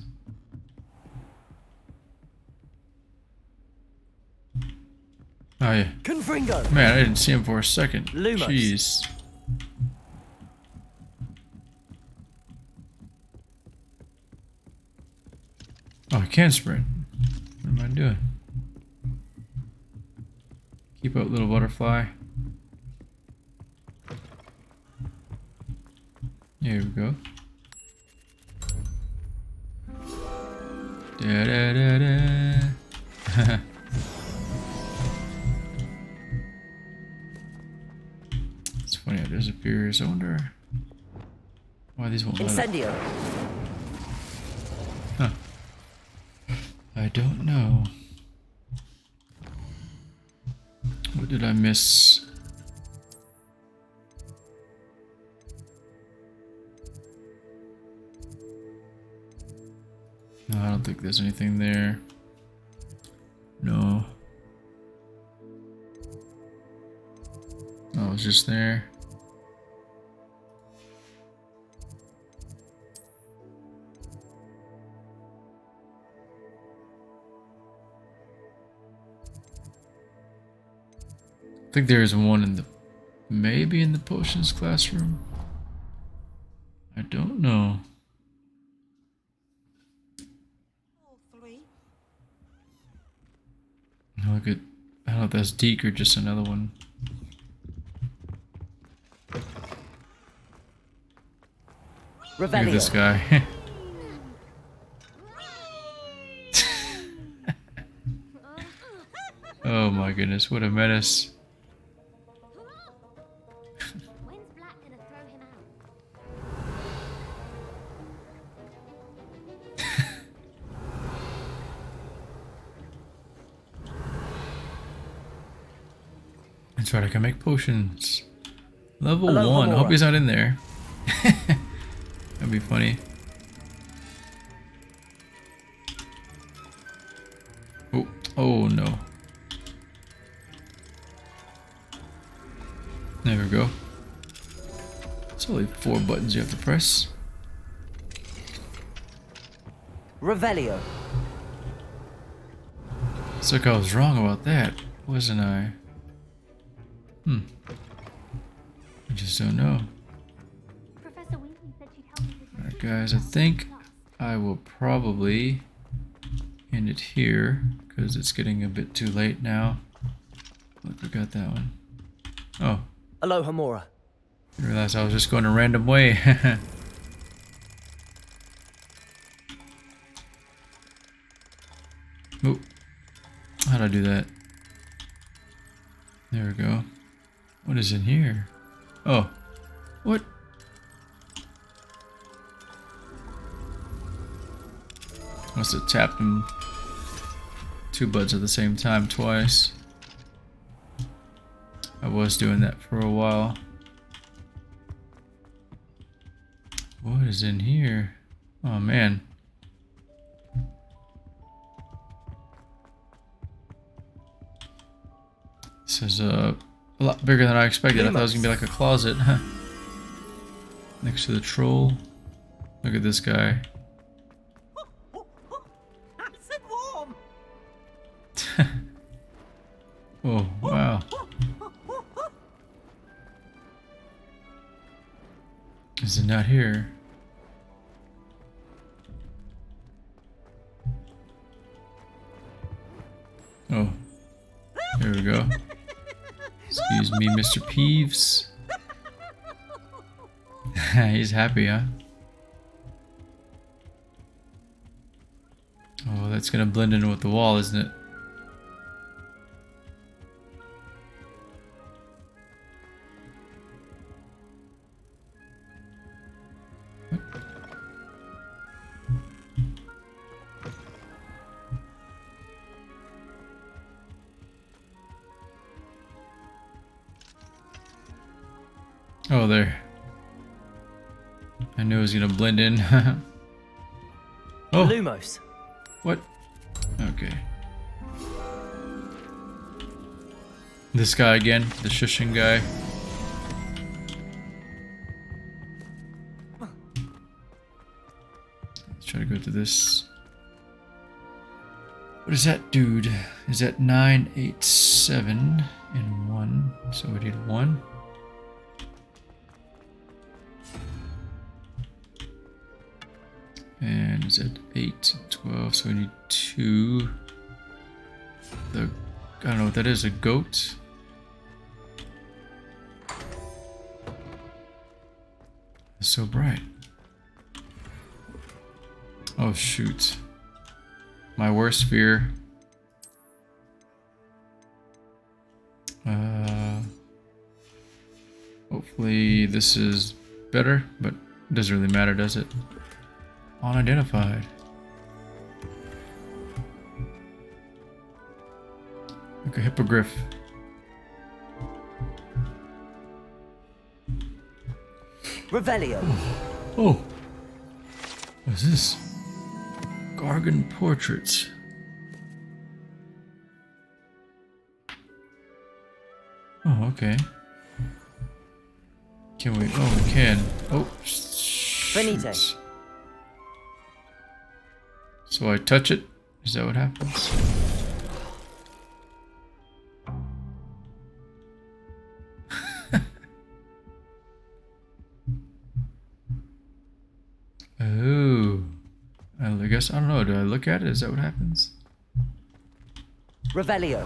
S1: Oh yeah.
S2: Confringo.
S1: Man, I didn't see him for a second.
S2: Lumos.
S1: Jeez. Oh, I can sprint. What am I doing? Keep up, little butterfly. Here we go. Da da da da. It's funny how it disappears. I wonder why these won't let it.
S2: Incendio.
S1: Huh. I don't know. What did I miss? No, I don't think there's anything there. No. Oh, it's just there. I think there is one in the, maybe in the potions classroom. I don't know. Look at, I don't know if that's Deke or just another one. Look at this guy. Oh my goodness, what a menace.
S6: When's Black gonna throw him out?
S1: That's right, I can make potions. Level
S2: Hello,
S1: 1.
S2: Aurora.
S1: Hope he's not in there. That'd be funny. Oh, oh no. There we go. It's only 4 buttons you have to press.
S2: Revelio.
S1: It's like I was wrong about that, wasn't I? I just don't know.
S6: Professor Weasley said she'd help me with my
S1: Alright guys, I think I will probably end it here because it's getting a bit too late now. Look, we got that one. Oh.
S2: Aloha Mora.
S1: I realized I was just going a random way. Oh. How'd I do that? There we go. What is in here? Oh. What? Must have tapped them two buttons at the same time twice. I was doing that for a while. What is in here? Oh man. This is a lot bigger than I expected. I thought it was gonna be like a closet. Next to the troll. Look at this guy.
S8: Acid warm.
S1: Oh, wow. Is it not here? Oh, there we go. Excuse me, Mr. Peeves. He's happy, huh? Oh, that's gonna blend in with the wall, isn't it? Oh, there. I knew it was gonna blend in. Oh!
S2: Lumos.
S1: What? Okay. This guy again, the shushing guy. Let's try to go to this. What is that, dude? Is that 9, 8, 7, and 1? So we need 1. And is that 8, 12? So we need 2. I don't know what that is, a goat? It's so bright. Oh shoot. My worst fear. Hopefully this is better, but it doesn't really matter, does it? Unidentified. Like a hippogriff.
S2: Revelio.
S1: Oh. What's this? Gargan portraits. Oh, okay. Can we? Oh, we can. Oh,
S2: Benito.
S1: So I touch it? Is that what happens? Oh. I guess, I don't know, do I look at it? Is that what happens?
S2: Revelio.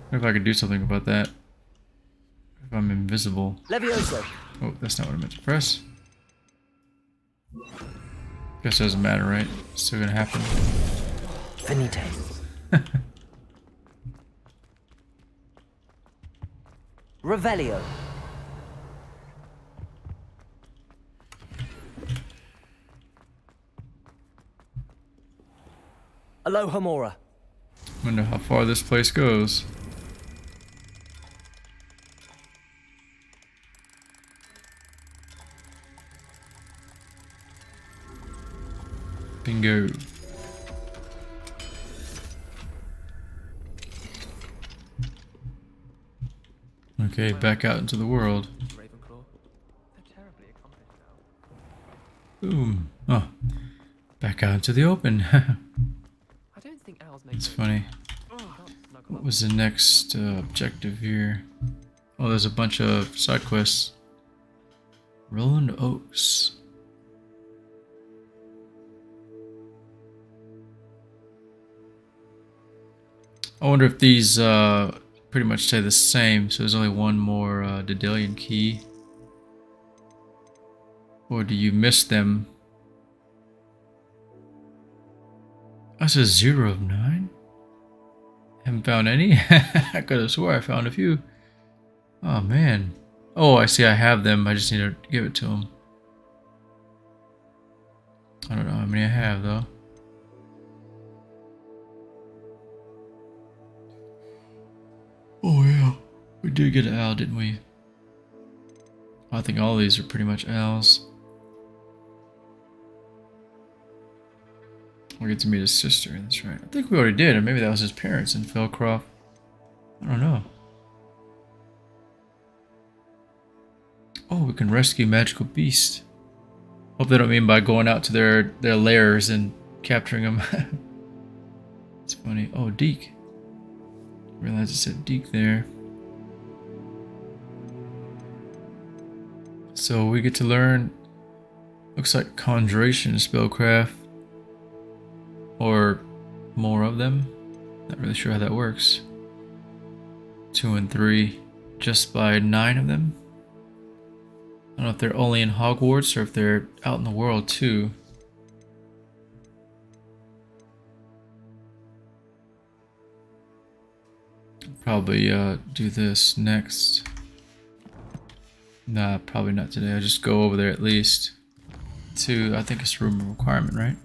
S1: What if I could do something about that? If I'm invisible.
S2: Levioso.
S1: Oh, that's not what I meant to press. Guess it doesn't matter, right? It's still gonna happen.
S2: Finite. Revelio. Alohomora.
S1: Wonder how far this place goes. Bingo. Okay, back out into the world. Boom. Oh, back out into the open. It's funny. What was the next objective here? Oh, there's a bunch of side quests. Roland Oaks. I wonder if these pretty much stay the same, so there's only one more Daedalian key. Or do you miss them? That's a 0 of 9? Haven't found any? I could have swore I found a few. Oh man. Oh, I see I have them. I just need to give it to him. I don't know how many I have though. Oh yeah. We did get an owl, didn't we? I think all these are pretty much owls. We'll get to meet his sister, that's right. I think we already did, or maybe that was his parents in Felcroft. I don't know. Oh, we can rescue magical beasts. Hope they don't mean by going out to their lairs and capturing them. It's funny. Oh, Deke. Realized it said Deke there. So we get to learn, looks like conjuration spellcraft. Or more of them. Not really sure how that works. 2 and 3, just by 9 of them. I don't know if they're only in Hogwarts or if they're out in the world too. Probably do this next. Nah, probably not today. I'll just go over there at least. To, I think it's a room of requirement, right?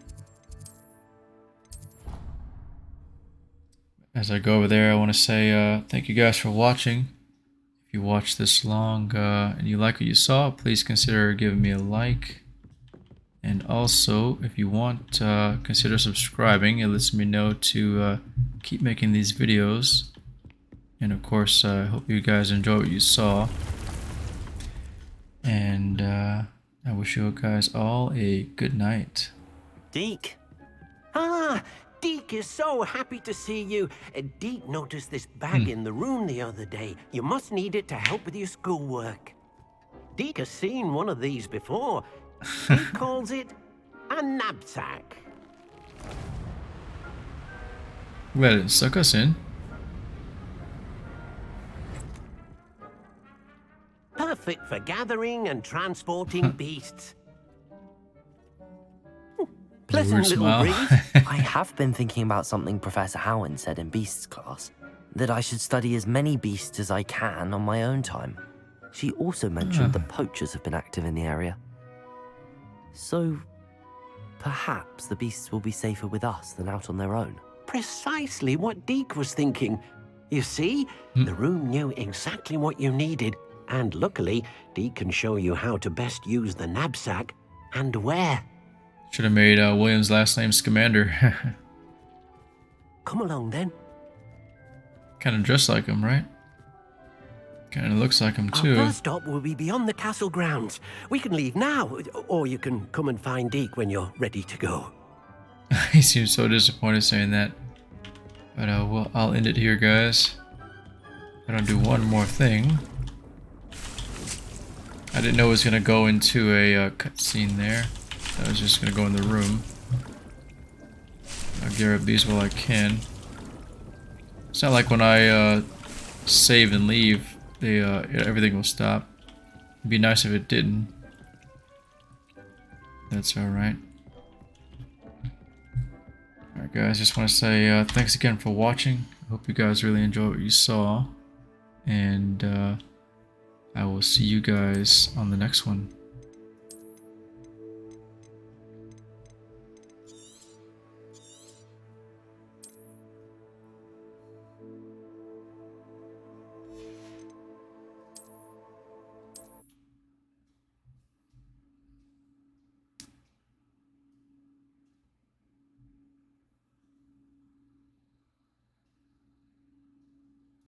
S1: As I go over there, I want to say thank you guys for watching. If you watched this long and you like what you saw, please consider giving me a like. And also, if you want, consider subscribing. It lets me know to keep making these videos. And of course, I hope you guys enjoy what you saw. And I wish you guys all a good night.
S15: Deke. Ah! Deke is so happy to see you. Deke noticed this bag in the room the other day. You must need it to help with your schoolwork. Deke has seen one of these before. He calls it a knapsack.
S1: Glad it didn't suck us in.
S15: Perfect for gathering and transporting beasts. Pleasant little breeze.
S2: I have been thinking about something Professor Howard said in Beasts class, that I should study as many beasts as I can on my own time. She also mentioned that poachers have been active in the area. So, perhaps the beasts will be safer with us than out on their own.
S15: Precisely what Deke was thinking. You see, the room knew exactly what you needed, and luckily, Deke can show you how to best use the knapsack and where.
S1: Should have made William's last name Scamander.
S15: Come along then.
S1: Kind of dressed like him, right? Kind of looks like him too.
S15: Our first stop will be beyond the castle grounds. We can leave now, or you can come and find Deke when you're ready to go.
S1: He seems so disappointed saying that. But well, I'll end it here, guys. I don't do one more thing. I didn't know it was gonna go into a cutscene there. I was just gonna go in the room. I'll gear up these while I can. It's not like when I save and leave, they everything will stop. It'd be nice if it didn't. That's alright. Alright guys, just want to say thanks again for watching. I hope you guys really enjoyed what you saw. And I will see you guys on the next one.